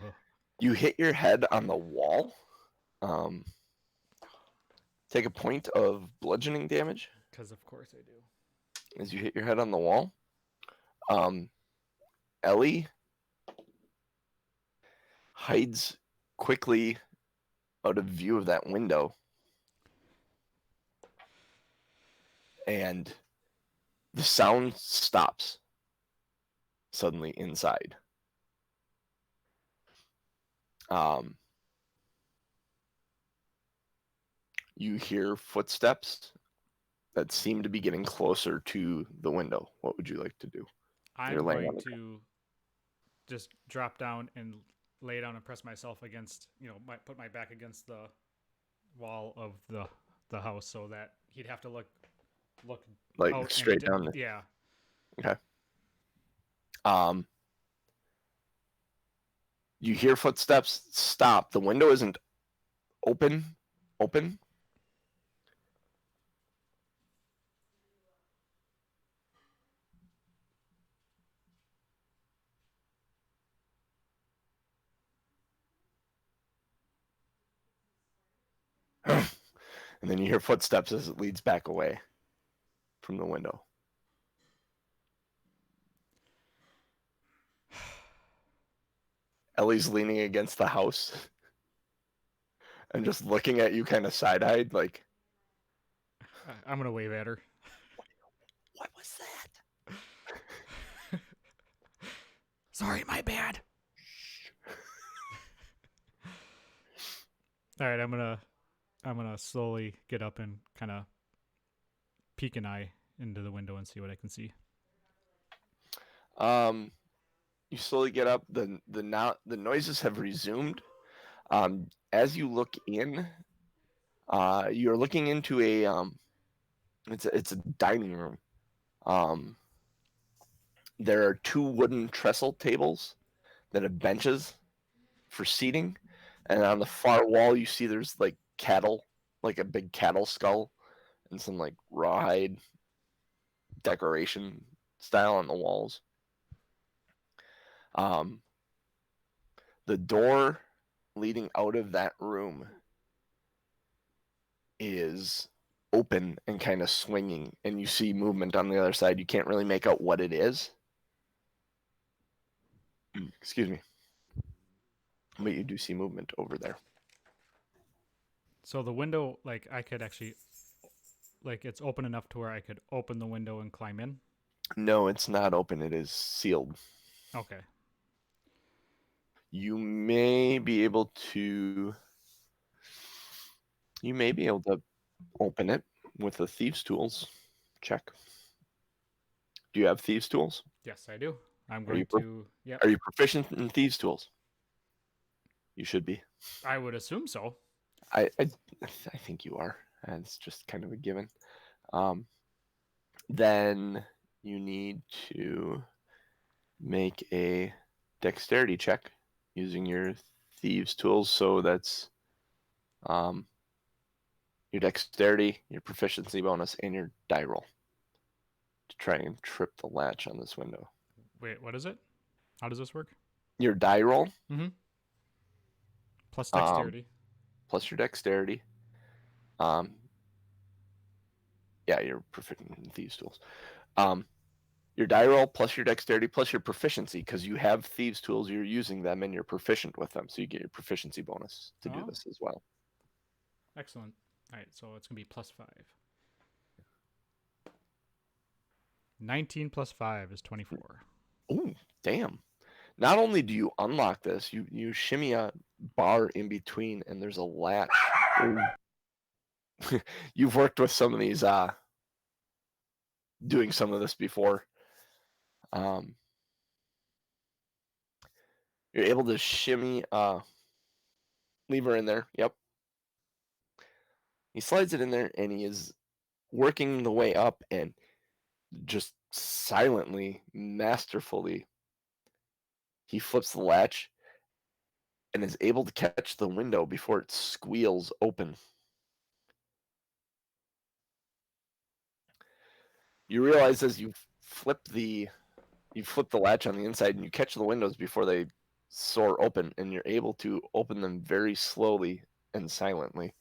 Speaker 2: you hit your head on the wall. Um, take a point of bludgeoning damage
Speaker 1: because of course I do.
Speaker 2: as you hit your head on the wall. Um, Ellie hides quickly out of view of that window, and the sound stops suddenly inside. Um, you hear footsteps that seem to be getting closer to the window. What would you like to do? You're
Speaker 1: I'm
Speaker 2: laying
Speaker 1: going
Speaker 2: on the
Speaker 1: to just drop down and lay down and press myself against, put my back against the wall of the house so that he'd have to look
Speaker 2: like
Speaker 1: out
Speaker 2: straight
Speaker 1: and
Speaker 2: down.
Speaker 1: yeah.
Speaker 2: Okay. Um, you hear footsteps stop. The window isn't open. And then you hear footsteps as it leads back away from the window. Ellie's leaning against the house and just looking at you kind of side-eyed like,
Speaker 1: I'm gonna wave at her.
Speaker 2: what was that?
Speaker 1: Sorry, my bad. All right, I'm gonna slowly get up and kind of peek an eye into the window and see what I can see.
Speaker 2: Um, you slowly get up. The noises have resumed. As you look in, you're looking into it's a dining room. Um, there are two wooden trestle tables that have benches for seating, and on the far wall you see there's like cattle, like a big cattle skull, and some like rawhide decoration style on the walls. Um, the door leading out of that room is open and kind of swinging, and you see movement on the other side. You can't really make out what it is. Excuse me. But you do see movement over there.
Speaker 1: So the window, like I could actually, like it's open enough to where I could open the window and climb in.
Speaker 2: No, it's not open. It is sealed.
Speaker 1: Okay.
Speaker 2: You may be able to. You may be able to open it with the thieves' tools. Check. Do you have thieves' tools?
Speaker 1: Yes, I do. I'm
Speaker 2: Are you
Speaker 1: going to. Yep.
Speaker 2: are you proficient in thieves' tools? You should be.
Speaker 1: I would assume so.
Speaker 2: I think you are. It's just kind of a given. Um, then you need to make a dexterity check using your thieves tools. So that's your dexterity, your proficiency bonus, and your die roll to try and trip the latch on this window.
Speaker 1: Wait, what is it? How does this work?
Speaker 2: Your die roll
Speaker 1: Mm-hmm. Plus
Speaker 2: um,
Speaker 1: dexterity.
Speaker 2: plus your dexterity. Um, yeah, you're proficient in thieves tools. Your die roll plus your dexterity plus your proficiency, because you have thieves tools, you're using them and you're proficient with them, so you get your proficiency bonus to do
Speaker 1: Oh,
Speaker 2: this as well.
Speaker 1: excellent. All right, so it's gonna be +5. 19 plus 5 is 24.
Speaker 2: Ooh, damn. Not only do you unlock this, you shimmy a bar in between and there's a latch. You've worked with some of these doing some of this before. Um, you're able to shimmy lever in there. Yep. He slides it in there and he is working the way up, and just silently, masterfully, he flips the latch and is able to catch the window before it squeals open. You realize as you flip the latch on the inside and you catch the windows before they soar open, and you're able to open them very slowly and silently,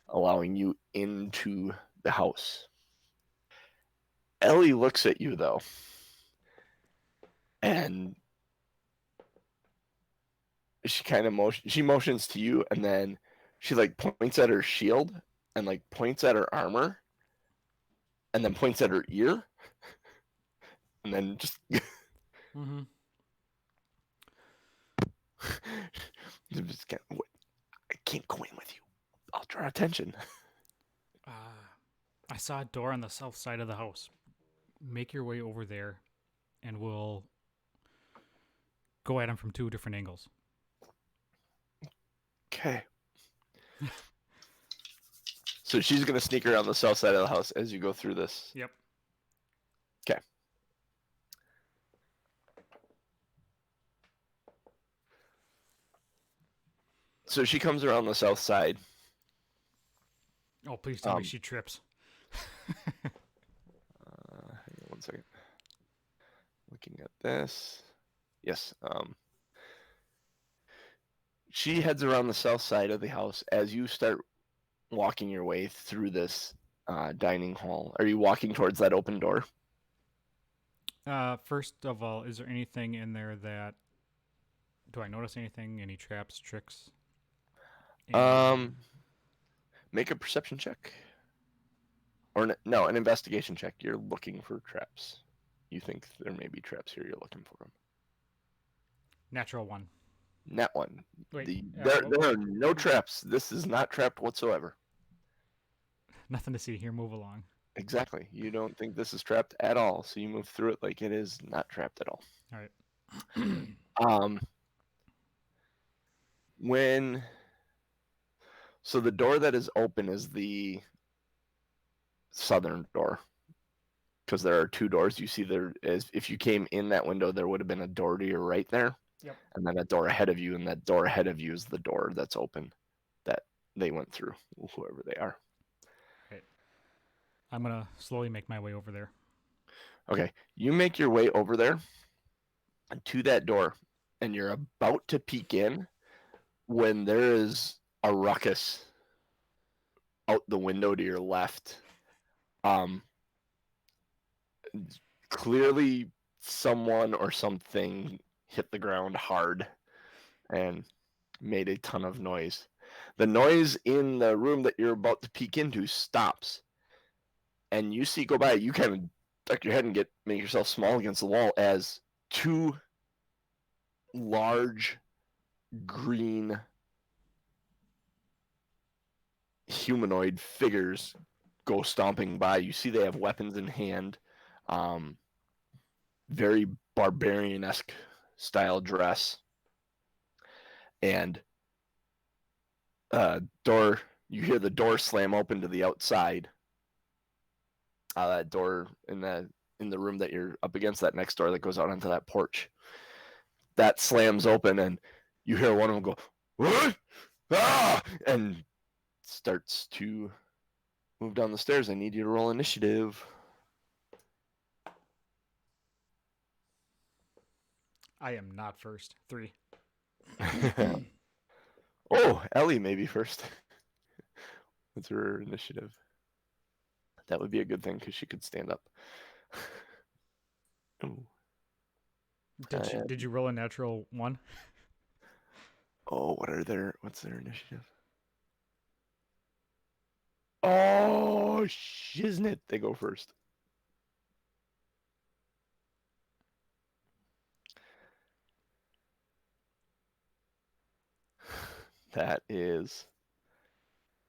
Speaker 2: allowing you into the house. Ellie looks at you though, and she motions to you, and then she like points at her shield and like points at her armor and then points at her ear and then just
Speaker 1: Mm-hmm.
Speaker 2: just I can't go in with you. I'll draw attention.
Speaker 1: I saw a door on the south side of the house. Make your way over there, and we'll go at him from 2 different angles.
Speaker 2: Okay. So she's gonna sneak around the south side of the house as you go through this.
Speaker 1: Yep.
Speaker 2: Okay. So she comes around the south side.
Speaker 1: Oh, please tell me she trips.
Speaker 2: Hang on one second. Looking at this. Yes. She heads around the south side of the house as you start walking your way through this dining hall. Are you walking towards that open door?
Speaker 1: First of all, is there anything in there that... Do I notice anything? Any traps, tricks? Any...
Speaker 2: Make a perception check. Or no, an investigation check. You're looking for traps. You think there may be traps here. You're looking for them.
Speaker 1: Natural 1.
Speaker 2: Not one.
Speaker 1: Wait,
Speaker 2: There are no traps. This is not trapped whatsoever.
Speaker 1: Nothing to see here. Move along.
Speaker 2: Exactly. You don't think this is trapped at all, so you move through it like it is not trapped at all.
Speaker 1: All right.
Speaker 2: When so the door that is open is the southern door, because there are 2 doors. You see there is, if you came in that window, there would have been a door to your right there.
Speaker 1: Yep.
Speaker 2: And then a door ahead of you, and that door ahead of you is the door that's open that they went through, whoever they are.
Speaker 1: Right. I'm gonna slowly make my way over there.
Speaker 2: Okay, you make your way over there to that door, and you're about to peek in when there is a ruckus out the window to your left. Clearly someone or something hit the ground hard and made a ton of noise. The noise in the room that you're about to peek into stops, and you see go by. You kind of duck your head and make yourself small against the wall as 2 large green humanoid figures go stomping by. You see they have weapons in hand, very barbarian-esque style dress, and door. You hear the door slam open to the outside. That door in the in the room that you're up against, that next door that goes out onto that porch. That slams open, and you hear one of them go, "What? Ah!" and starts to move down the stairs. I need you to roll initiative.
Speaker 1: I am not first. 3.
Speaker 2: Oh, Ellie maybe first. What's her initiative? That would be a good thing because she could stand up. Ooh.
Speaker 1: Did you roll a natural 1?
Speaker 2: Oh, what's their initiative? Oh, shiznit. They go first. That is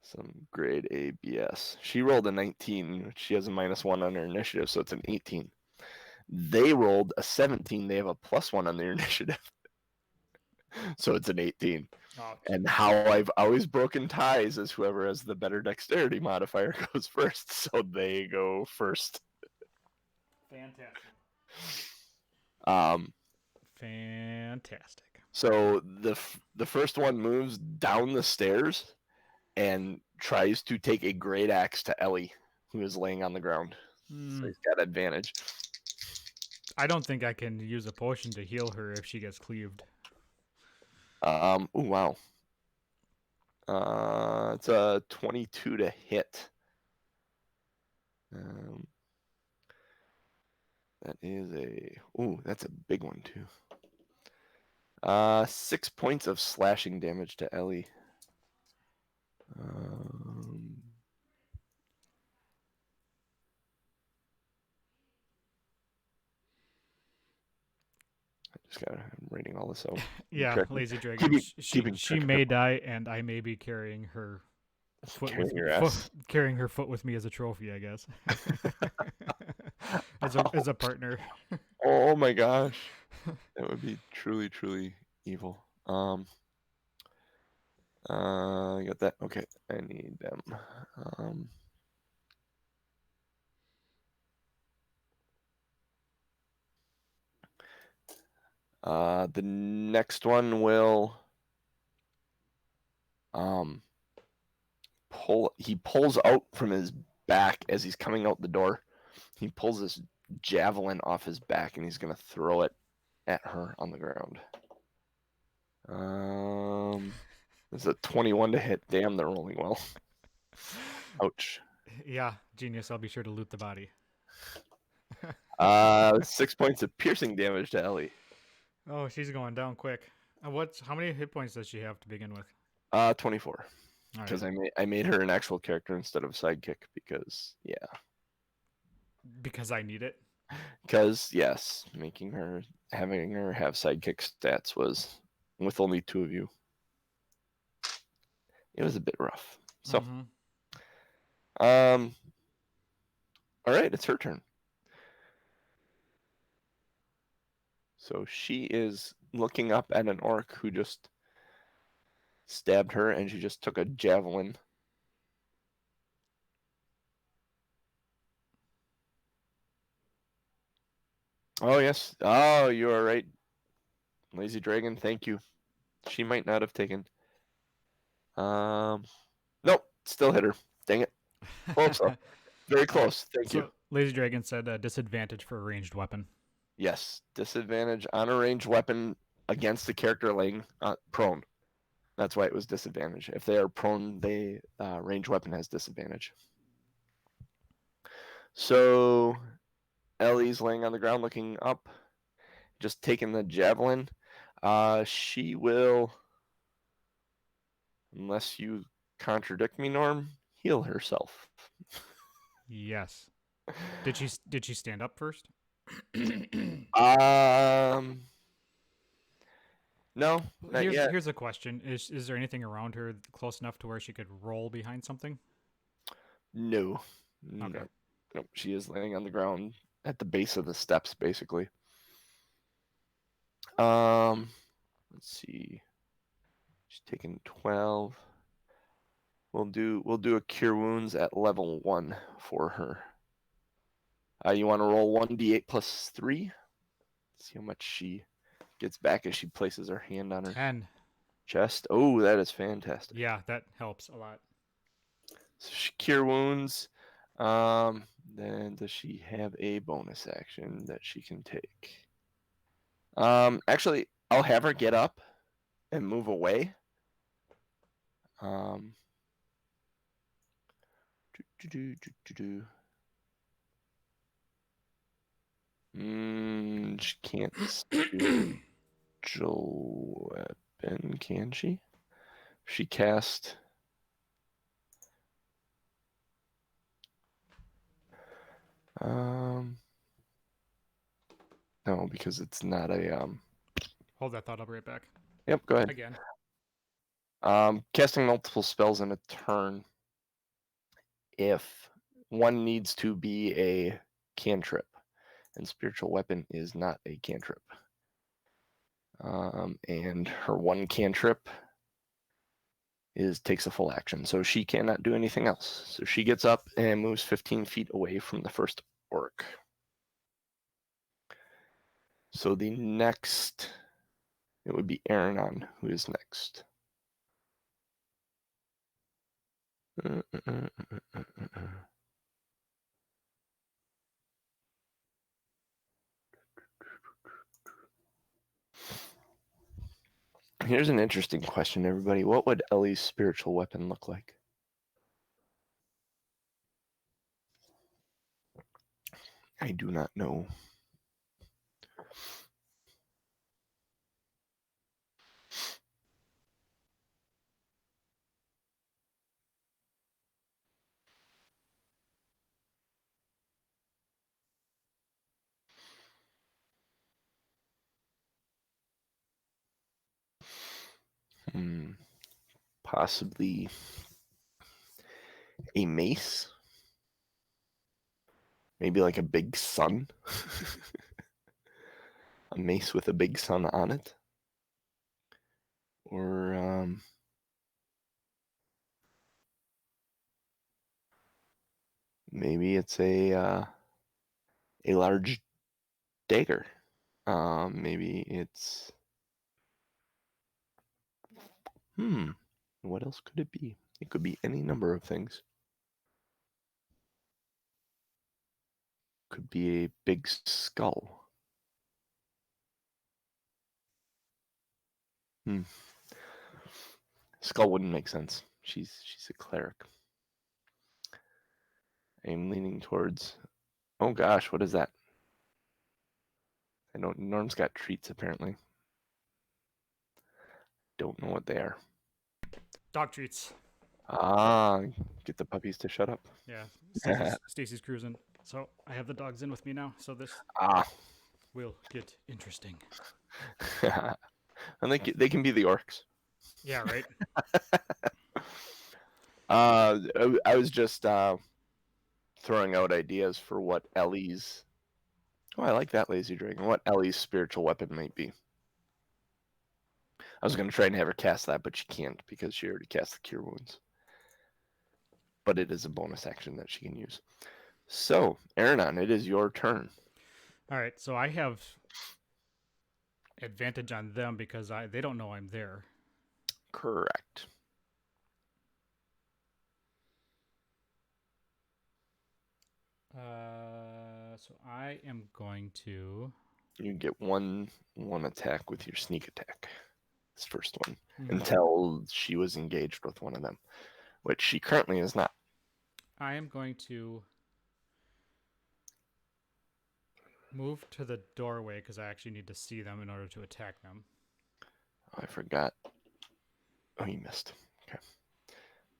Speaker 2: some grade A BS. She rolled a 19. She has a -1 on her initiative, so it's an 18. They rolled a 17. They have a +1 on their initiative, so it's an 18.
Speaker 1: Oh,
Speaker 2: And how I've always broken ties is whoever has the better dexterity modifier goes first, so they go first.
Speaker 1: fantastic.
Speaker 2: Um,
Speaker 1: Fantastic.
Speaker 2: so the first one moves down the stairs and tries to take a great axe to Ellie, who is laying on the ground. So he's got advantage.
Speaker 1: I don't think I can use a potion to heal her if she gets cleaved.
Speaker 2: Oh wow. It's a 22 to hit. That is that's a big one too. 6 points of slashing damage to Ellie. I'm writing all this out.
Speaker 1: Yeah, lazy dragon. She may die, and I may be carrying her foot
Speaker 2: Carrying
Speaker 1: with
Speaker 2: your ass.
Speaker 1: carrying her foot with me as a trophy, I guess. as a partner.
Speaker 2: Oh my gosh, that would be truly, truly evil. I got that. Okay, I need them. The next one will he pulls out from his back as he's coming out the door. He pulls this javelin off his back and he's gonna throw it at her on the ground. It's a 21 to hit. Damn, they're rolling well. Ouch.
Speaker 1: Yeah, genius. I'll be sure to loot the body.
Speaker 2: 6 points of piercing damage to Ellie.
Speaker 1: Oh, she's going down quick. How many hit points does she have to begin with?
Speaker 2: 24. Because
Speaker 1: right.
Speaker 2: I made her an actual character instead of sidekick because
Speaker 1: Because I need it.
Speaker 2: Because yes, having her have sidekick stats was with only 2 of you. It was a bit rough. So, all right, it's her turn. So she is looking up at an orc who just stabbed her, and she just took a javelin. Oh yes. Oh, you are right, Lazy Dragon. Thank you. She might not have taken. Nope. Still hit her. Dang it. Close. Very close. Thank you.
Speaker 1: Lazy Dragon said disadvantage for a ranged weapon.
Speaker 2: Yes, disadvantage on a ranged weapon against the character laying prone. That's why it was disadvantage. If they are prone, they ranged weapon has disadvantage. So Ellie's laying on the ground looking up, just taking the javelin. She will, unless you contradict me, Norm, heal herself.
Speaker 1: Yes. Did she stand up first?
Speaker 2: No, not yet.
Speaker 1: Here's a question: Is there anything around her close enough to where she could roll behind something?
Speaker 2: No.
Speaker 1: Okay.
Speaker 2: No. She is laying on the ground at the base of the steps, basically. Let's see. She's taking 12. We'll do a cure wounds at level 1 for her. You want to roll 1d8 plus 3. See how much she gets back as she places her hand on her
Speaker 1: 10.
Speaker 2: chest. Oh, that is fantastic.
Speaker 1: Yeah, that helps a lot.
Speaker 2: So she cure wounds. Then does she have a bonus action that she can take? Actually, I'll have her get up and move away. She can't spiritual weapon, can she? She cast. No, because it's not a
Speaker 1: Hold that thought. I'll be right back.
Speaker 2: Yep, go ahead.
Speaker 1: Again.
Speaker 2: Casting multiple spells in a turn. If one needs to be a cantrip, and spiritual weapon is not a cantrip. And her one cantrip takes a full action, so she cannot do anything else. So she gets up and moves 15 feet away from the first orc. So the next, it would be Aronan, who is next. Here's an interesting question, everybody. What would Elli's spiritual weapon look like? I do not know. Possibly a mace? Maybe like a big sun? A mace with a big sun on it? Or maybe it's a large dagger. Maybe it's what else could it be? It could be any number of things. Could be a big skull. Skull wouldn't make sense. She's a cleric. I'm leaning towards. Oh gosh, what is that? I don't. Norm's got treats apparently. Don't know what they are.
Speaker 1: Dog treats.
Speaker 2: Get the puppies to shut up.
Speaker 1: Yeah, Stacy's cruising. So I have the dogs in with me now. So this will get interesting.
Speaker 2: And they can be the orcs.
Speaker 1: Yeah, right.
Speaker 2: I was just throwing out ideas for what Ellie's. Oh, I like that lazy dragon. What Ellie's spiritual weapon might be. I was going to try and have her cast that, but she can't because she already cast the cure wounds. But it is a bonus action that she can use. So, Aronan, it is your turn.
Speaker 1: All right. So I have advantage on them because they don't know I'm there.
Speaker 2: Correct.
Speaker 1: So I am going to.
Speaker 2: You get one attack with your sneak attack. This first one. Until she was engaged with one of them, which she currently is not.
Speaker 1: I am going to move to the doorway because I actually need to see them in order to attack them.
Speaker 2: Oh, I forgot. Oh, you missed. Okay.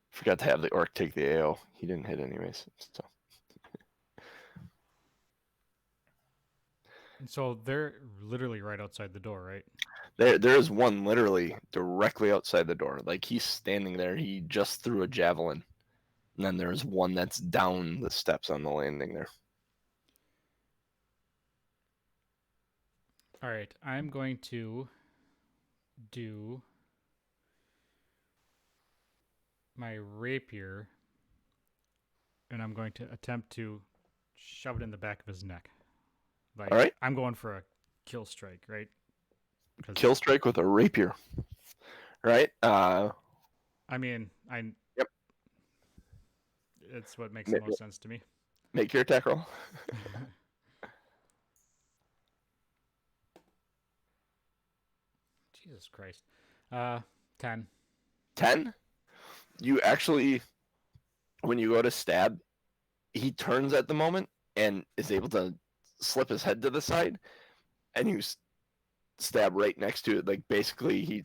Speaker 2: Forgot to have the orc take the AO. He didn't hit anyways. So.
Speaker 1: And so they're literally right outside the door, right?
Speaker 2: There is one literally directly outside the door. Like he's standing there. He just threw a javelin. And then there's one that's down the steps on the landing there.
Speaker 1: All right. I'm going to do my rapier and I'm going to attempt to shove it in the back of his neck.
Speaker 2: All
Speaker 1: Like
Speaker 2: right.
Speaker 1: I'm going for a kill strike, right? Because
Speaker 2: Kill strike with a rapier. Right.
Speaker 1: I mean, I
Speaker 2: Yep.
Speaker 1: it's what makes the
Speaker 2: Make,
Speaker 1: most sense to me.
Speaker 2: make your attack roll.
Speaker 1: Jesus Christ. 10.
Speaker 2: 10. You actually, when you go to stab, he turns at the moment and is able to slip his head to the side, and you stab right next to it. Like basically, he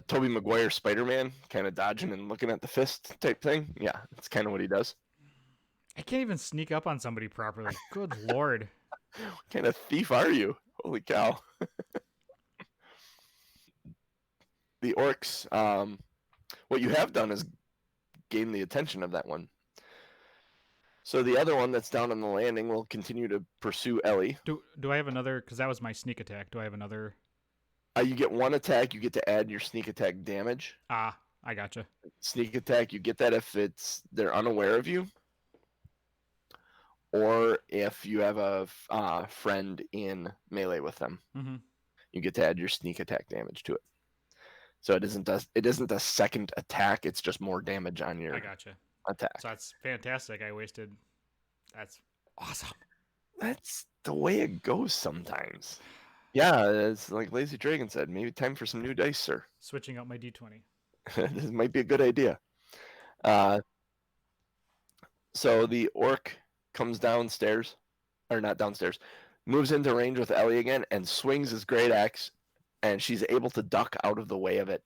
Speaker 2: Toby Maguire Spider-Man, kind of dodging and looking at the fist type thing. Yeah, that's kind of what he does.
Speaker 1: I can't even sneak up on somebody properly. Good lord.
Speaker 2: What kind of thief are you? Holy cow! The orcs. What you have done is gain the attention of that one. So the other one that's down on the landing will continue to pursue Ellie.
Speaker 1: Do I have another? Because that was my sneak attack. Do I have another?
Speaker 2: You get one attack. You get to add your sneak attack damage.
Speaker 1: Ah, I gotcha.
Speaker 2: Sneak attack. You get that if they're unaware of you, or if you have a friend in melee with them.
Speaker 1: Mm-hmm.
Speaker 2: You get to add your sneak attack damage to it. So it isn't a second attack. It's just more damage on your
Speaker 1: I gotcha.
Speaker 2: attack.
Speaker 1: So that's fantastic. I wasted. That's awesome.
Speaker 2: That's the way it goes sometimes. Yeah, it's like Lazy Dragon said. Maybe time for some new dice, sir.
Speaker 1: Switching out my d20.
Speaker 2: This might be a good idea. So the orc comes downstairs, or not downstairs, moves into range with Ellie again and swings his great axe, and she's able to duck out of the way of it,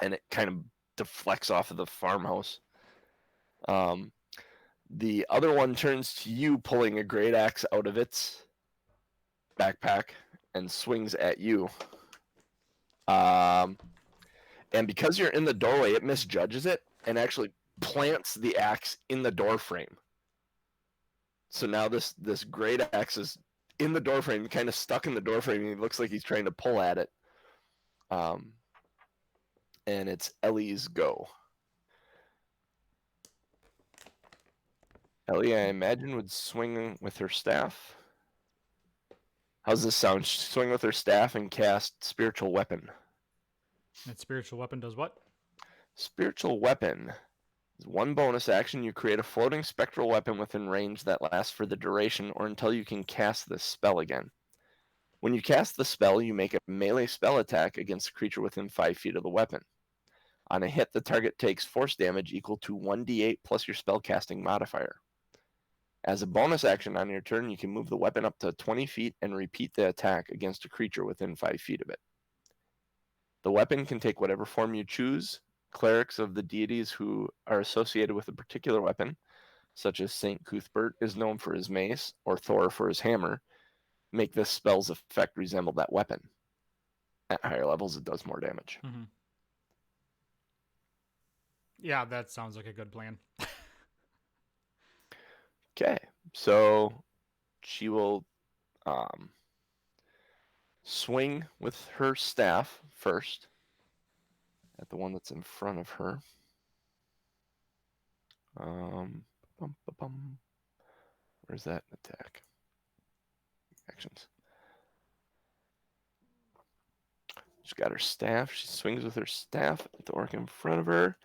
Speaker 2: and it kind of deflects off of the farmhouse. The other one turns to you, pulling a great axe out of its backpack and swings at you. And because you're in the doorway, it misjudges it and actually plants the axe in the door frame. So now this great axe is in the door frame, kind of stuck in the door frame, and he looks like he's trying to pull at it. And it's Ellie's go. Ellie, I imagine, would swing with her staff. How's this sound? Swing with her staff and cast Spiritual Weapon.
Speaker 1: That spiritual weapon does what?
Speaker 2: Spiritual Weapon is one bonus action. You create a floating spectral weapon within range that lasts for the duration or until you can cast this spell again. When you cast the spell, you make a melee spell attack against a creature within 5 feet of the weapon. On a hit, the target takes force damage equal to 1d8 plus your spellcasting modifier. As a bonus action on your turn, you can move the weapon up to 20 feet and repeat the attack against a creature within 5 feet of it. The weapon can take whatever form you choose. Clerics of the deities who are associated with a particular weapon, such as Saint Cuthbert is known for his mace, or Thor for his hammer, make this spell's effect resemble that weapon. At higher levels, it does more damage.
Speaker 1: Mm-hmm. Yeah, that sounds like a good plan.
Speaker 2: Okay, so she will swing with her staff first at the one that's in front of her. Where's that attack? Actions. She's got her staff. She swings with her staff at the orc in front of her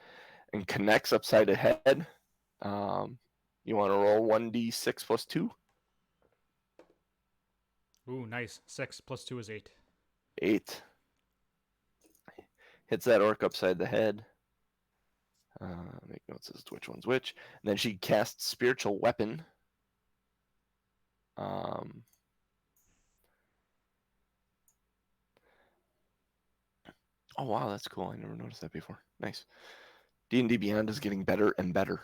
Speaker 2: and connects upside the head. You want to roll 1d6 plus 2?
Speaker 1: Ooh, nice. 6 plus 2 is 8.
Speaker 2: 8. Hits that orc upside the head. Make notes as to which one's which. And then she casts Spiritual Weapon. Oh, wow, that's cool. I never noticed that before. Nice. D&D Beyond is getting better and better.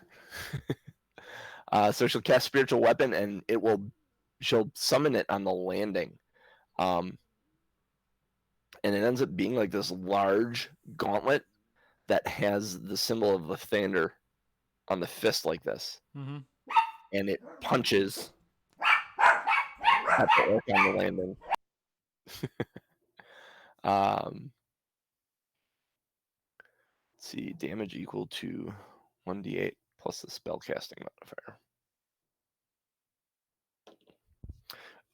Speaker 2: So she'll cast Spiritual Weapon, and she'll summon it on the landing. And it ends up being like this large gauntlet that has the symbol of the Thunder on the fist like this.
Speaker 1: Mm-hmm.
Speaker 2: And it punches at the orc on the landing. Let's see, damage equal to 1d8 plus the spellcasting modifier.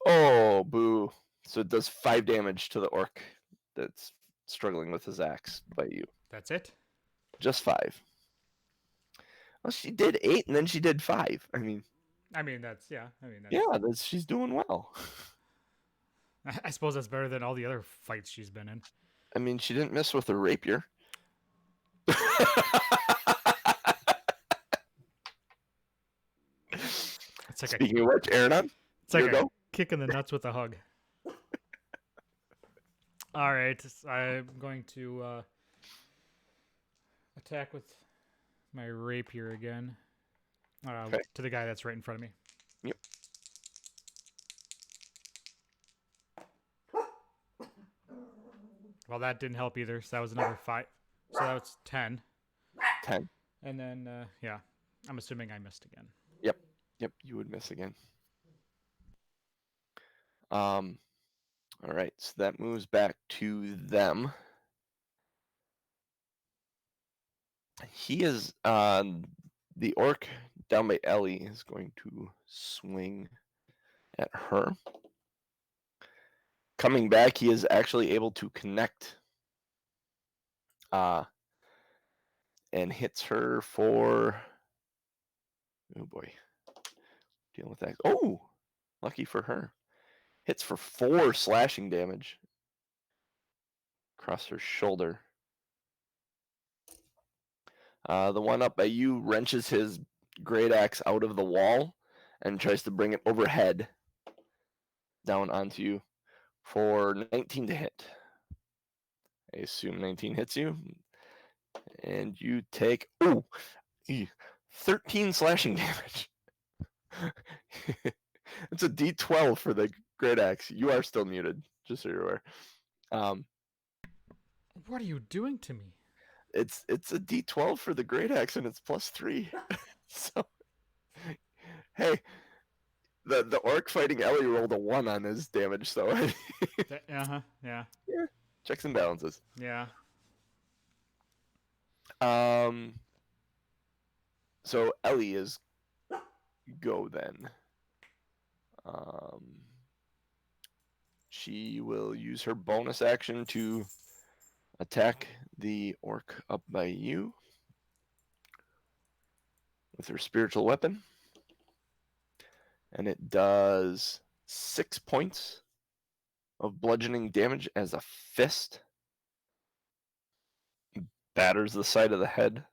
Speaker 2: Oh, boo. So it does 5 damage to the orc that's struggling with his axe by you.
Speaker 1: That's it.
Speaker 2: Just 5. Well, she did 8 and then she did 5. I mean,
Speaker 1: That's yeah.
Speaker 2: yeah, she's doing well.
Speaker 1: I suppose that's better than all the other fights she's been in.
Speaker 2: I mean, she didn't miss with a rapier.
Speaker 1: It's like
Speaker 2: Speaking of which, Aronan,
Speaker 1: a
Speaker 2: go.
Speaker 1: kick in the nuts with a hug. All right, I'm going to attack with my rapier again
Speaker 2: Okay.
Speaker 1: to the guy that's right in front of me.
Speaker 2: Yep.
Speaker 1: Well, that didn't help either. So that was another 5. So that was 10.
Speaker 2: 10.
Speaker 1: And then yeah, I'm assuming I missed again.
Speaker 2: Yep. Yep. You would miss again. All right. So that moves back to them. He is the orc down by Ellie is going to swing at her. Coming back, he is actually able to connect and hits her for, oh boy, dealing with that. Oh, lucky for her. Hits for 4 slashing damage across her shoulder. The one up by you wrenches his great axe out of the wall and tries to bring it overhead down onto you for 19 to hit. I assume 19 hits you. And you take 13 slashing damage. It's a D12 for the great axe. You are still muted, just so you're aware.
Speaker 1: What are you doing to me?
Speaker 2: It's a D12 for the great axe, and it's +3. So, hey, the orc fighting Ellie rolled a 1 on his damage, so
Speaker 1: Yeah.
Speaker 2: yeah, checks and balances.
Speaker 1: Yeah.
Speaker 2: So Ellie is go then. She will use her bonus action to attack the orc up by you with her spiritual weapon. And it does 6 points of bludgeoning damage as a fist. Batters the side of the head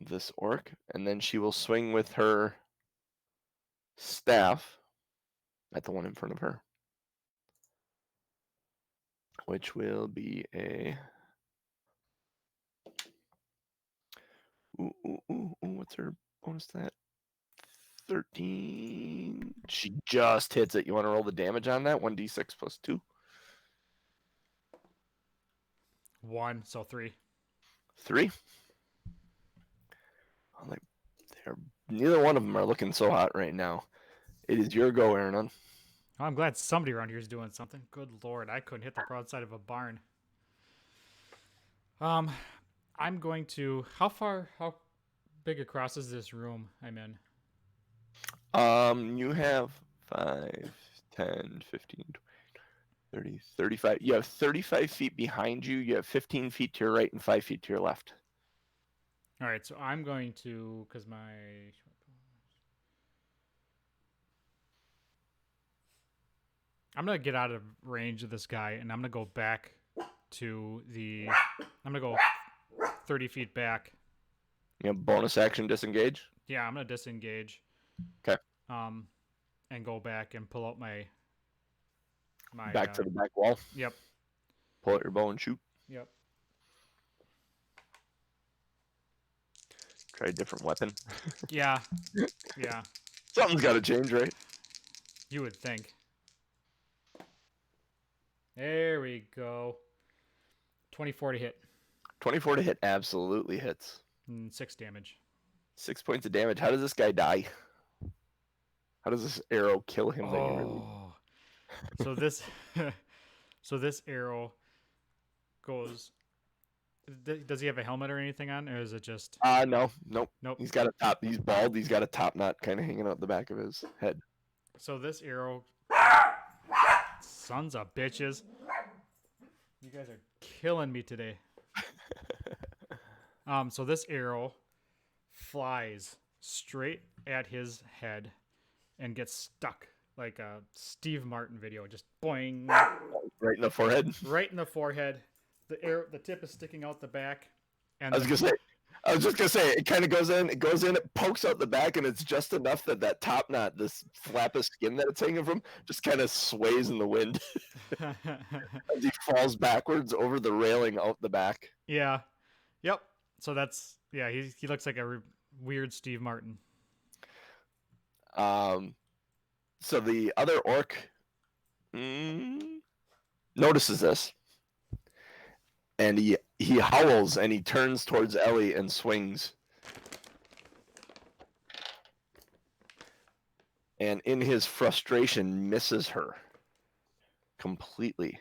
Speaker 2: of this orc. And then she will swing with her staff at the one in front of her, which will be a what's her bonus to that? 13. She just hits it. You want to roll the damage on that? 1d6 plus 2.
Speaker 1: 1, so 3.
Speaker 2: 3. I'm like, neither one of them are looking so hot right now. It is your go, Aronan.
Speaker 1: Oh, I'm glad somebody around here is doing something. Good lord, I couldn't hit the broadside of a barn. I'm going to. How big across is this room I'm in?
Speaker 2: You have 5, 10, 15, 20, 30, 35. You have 35 feet behind you. You have 15 feet to your right and 5 feet to your left.
Speaker 1: All right, so I'm going to, because I'm gonna get out of range of this guy, and I'm gonna go back to the. I'm gonna go 30 feet back.
Speaker 2: You have bonus action disengage.
Speaker 1: Yeah, I'm gonna disengage.
Speaker 2: Okay.
Speaker 1: And go back and pull out my.
Speaker 2: Back to the back wall.
Speaker 1: Yep.
Speaker 2: Pull out your bow and shoot.
Speaker 1: Yep.
Speaker 2: Try a different weapon.
Speaker 1: Yeah. Yeah.
Speaker 2: Something's got to change, right?
Speaker 1: You would think. There we go. 24 to hit.
Speaker 2: 24 to hit absolutely hits.
Speaker 1: 6 damage.
Speaker 2: 6 points of damage. How does this guy die? How does this arrow kill him?
Speaker 1: So this so this arrow goes. Does he have a helmet or anything on, or is it just?
Speaker 2: Nope.
Speaker 1: Nope.
Speaker 2: He's got a top. He's bald. He's got a top knot kind of hanging out the back of his head.
Speaker 1: So this arrow, sons of bitches, you guys are killing me today. So this arrow flies straight at his head and gets stuck like a Steve Martin video, just boing,
Speaker 2: Right in the forehead.
Speaker 1: right in the forehead. The tip is sticking out the back, and
Speaker 2: I was just gonna say, it kind of goes in, it pokes out the back, and it's just enough that top knot, this flap of skin that it's hanging from, just kind of sways in the wind as he falls backwards over the railing out the back.
Speaker 1: yeah, yep. So that's he looks like a weird Steve Martin.
Speaker 2: So the other orc notices this, and he howls and he turns towards Ellie and swings. And in his frustration, misses her completely.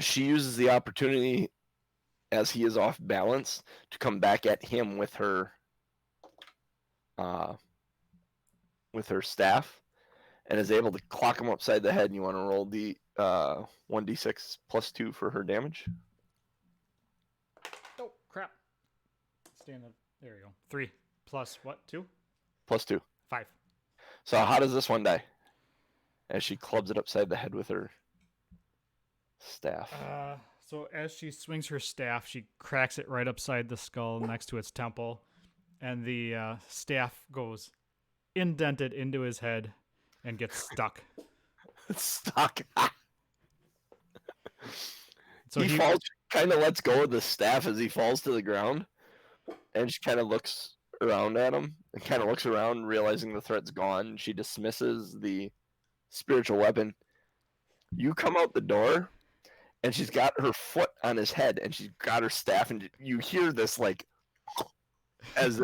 Speaker 2: She uses the opportunity, as he is off balance, to come back at him with her staff, and is able to clock him upside the head. And you want to roll the 1d6 plus 2 for her damage.
Speaker 1: Oh crap! Stand up. There you go. 3 plus what? 2?
Speaker 2: Plus 2.
Speaker 1: 5.
Speaker 2: So how does this one die? As she clubs it upside the head with her staff.
Speaker 1: So as she swings her staff, she cracks it right upside the skull next to its temple, and the staff goes indented into his head and gets stuck.
Speaker 2: Stuck.
Speaker 1: So
Speaker 2: he falls, kind of lets go of the staff as he falls to the ground, and she kind of looks around at him and kind of looks around, realizing the threat's gone. She dismisses the spiritual weapon. You come out the door, and she's got her foot on his head, and she's got her staff, and you hear this like as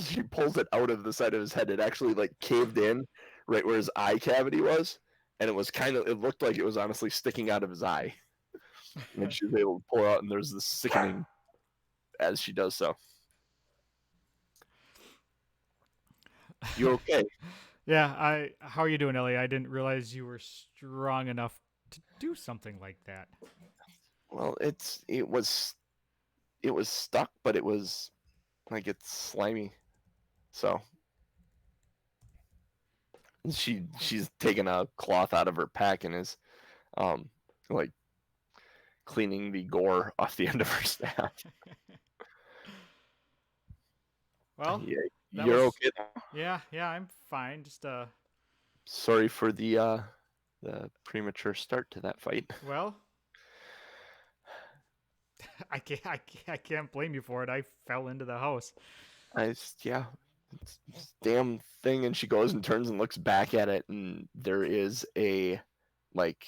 Speaker 2: she pulls it out of the side of his head, it actually like caved in right where his eye cavity was, and it looked like it was honestly sticking out of his eye. And she was able to pull it out, and there's this sickening as she does so. You okay?
Speaker 1: Yeah, how are you doing, Ellie? I didn't realize you were strong enough to do something like that.
Speaker 2: Well, it was stuck, but it was like it's slimy. So she's taken a cloth out of her pack and is like cleaning the gore off the end of her staff.
Speaker 1: Well,
Speaker 2: yeah, you're okay
Speaker 1: now. Yeah, I'm fine. Just
Speaker 2: sorry for the premature start to that fight.
Speaker 1: Well, I can't blame you for it. I fell into the house.
Speaker 2: It's this damn thing. And she goes and turns and looks back at it, and there is a like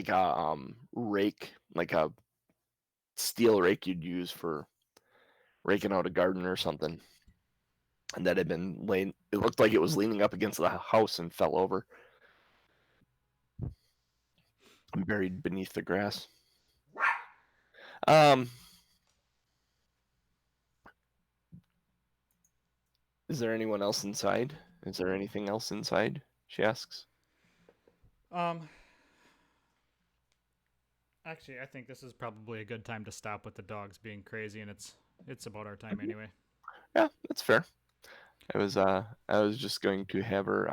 Speaker 2: a rake, like a steel rake you'd use for raking out a garden or something, and that had been laying. It looked like it was leaning up against the house and fell over, buried beneath the grass. Is there anyone else inside? Is there anything else inside? She asks.
Speaker 1: Actually, I think this is probably a good time to stop with the dogs being crazy, and it's about our time anyway.
Speaker 2: Yeah, that's fair. I was just going to have her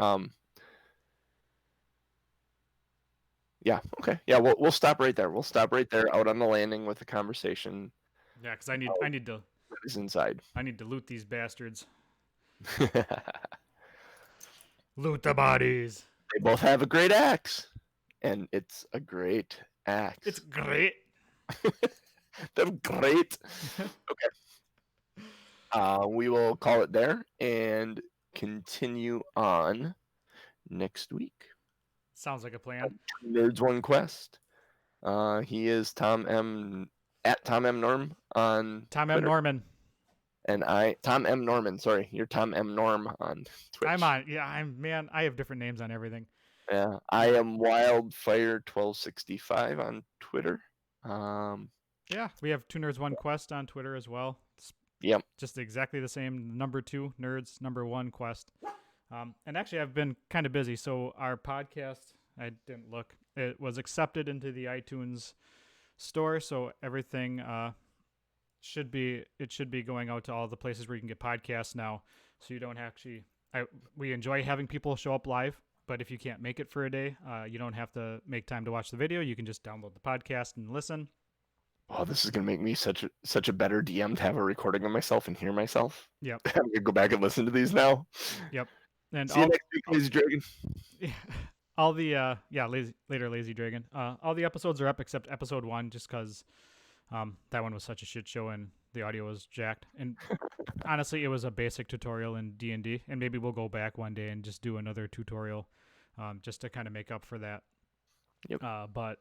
Speaker 2: yeah, okay. Yeah, we'll stop right there. We'll stop right there out on the landing with the conversation.
Speaker 1: Yeah, because I need to
Speaker 2: is inside.
Speaker 1: I need to loot these bastards. Loot the bodies.
Speaker 2: They both have a great axe, and it's a great axe.
Speaker 1: It's great.
Speaker 2: They're great. Okay. We will call it there and continue on next week.
Speaker 1: Sounds like a plan.
Speaker 2: Nerds One Quest. He is Tom M at Tom M Norm on
Speaker 1: Tom
Speaker 2: Twitter.
Speaker 1: M Norman.
Speaker 2: And Tom M Norman. Sorry, you're Tom M Norm on Twitch.
Speaker 1: I'm on. Yeah, I have different names on everything.
Speaker 2: Yeah, I am Wildfire1265 on Twitter.
Speaker 1: Yeah, we have Two Nerds One Quest on Twitter as well.
Speaker 2: Yep.
Speaker 1: Just exactly the same. Number 2, Nerds. Number 1, Quest. And actually, I've been kind of busy. So our podcast, I didn't look. It was accepted into the iTunes store. So everything should be going out to all the places where you can get podcasts now. So you don't actually. We enjoy having people show up live. But if you can't make it for a day, you don't have to make time to watch the video. You can just download the podcast and listen.
Speaker 2: Oh, this is gonna make me such a better DM to have a recording of myself and hear myself.
Speaker 1: Yep.
Speaker 2: I'm gonna go back and listen to these now.
Speaker 1: Yep. And
Speaker 2: See you next week, Lazy Dragon.
Speaker 1: all the Lazy Dragon. All the episodes are up except episode 1, just because that one was such a shit show and the audio was jacked. And honestly, it was a basic tutorial in D&D, and maybe we'll go back one day and just do another tutorial, just to kind of make up for that.
Speaker 2: Yep.
Speaker 1: But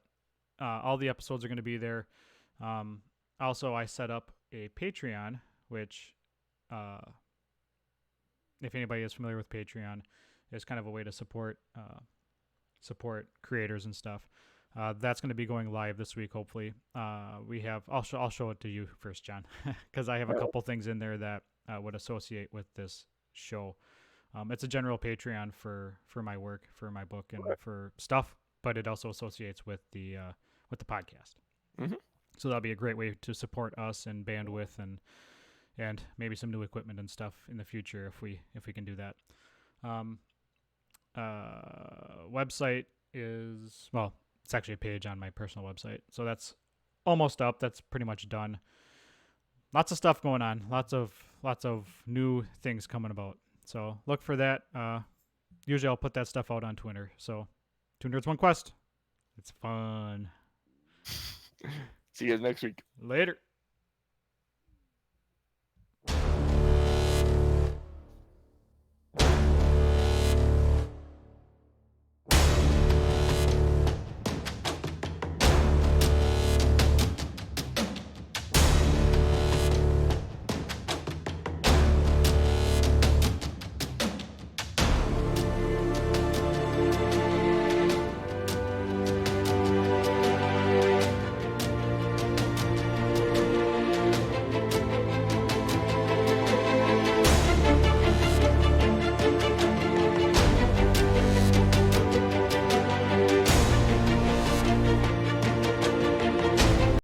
Speaker 1: all the episodes are going to be there. Also, I set up a Patreon, which, if anybody is familiar with Patreon, is kind of a way to support creators and stuff. That's going to be going live this week, hopefully. I'll show it to you first, John, because I have a couple things in there that would associate with this show. It's a general Patreon for my work, for my book, and for stuff, but it also associates with the podcast.
Speaker 2: Mm-hmm.
Speaker 1: So that'll be a great way to support us and bandwidth and maybe some new equipment and stuff in the future if we can do that. Website is, well, it's actually a page on my personal website, so that's almost up. That's pretty much done. Lots of stuff going on. Lots of new things coming about. So look for that. Usually I'll put that stuff out on Twitter. So 2 Nerds 1 Quest. It's fun.
Speaker 2: See you guys next week.
Speaker 1: Later.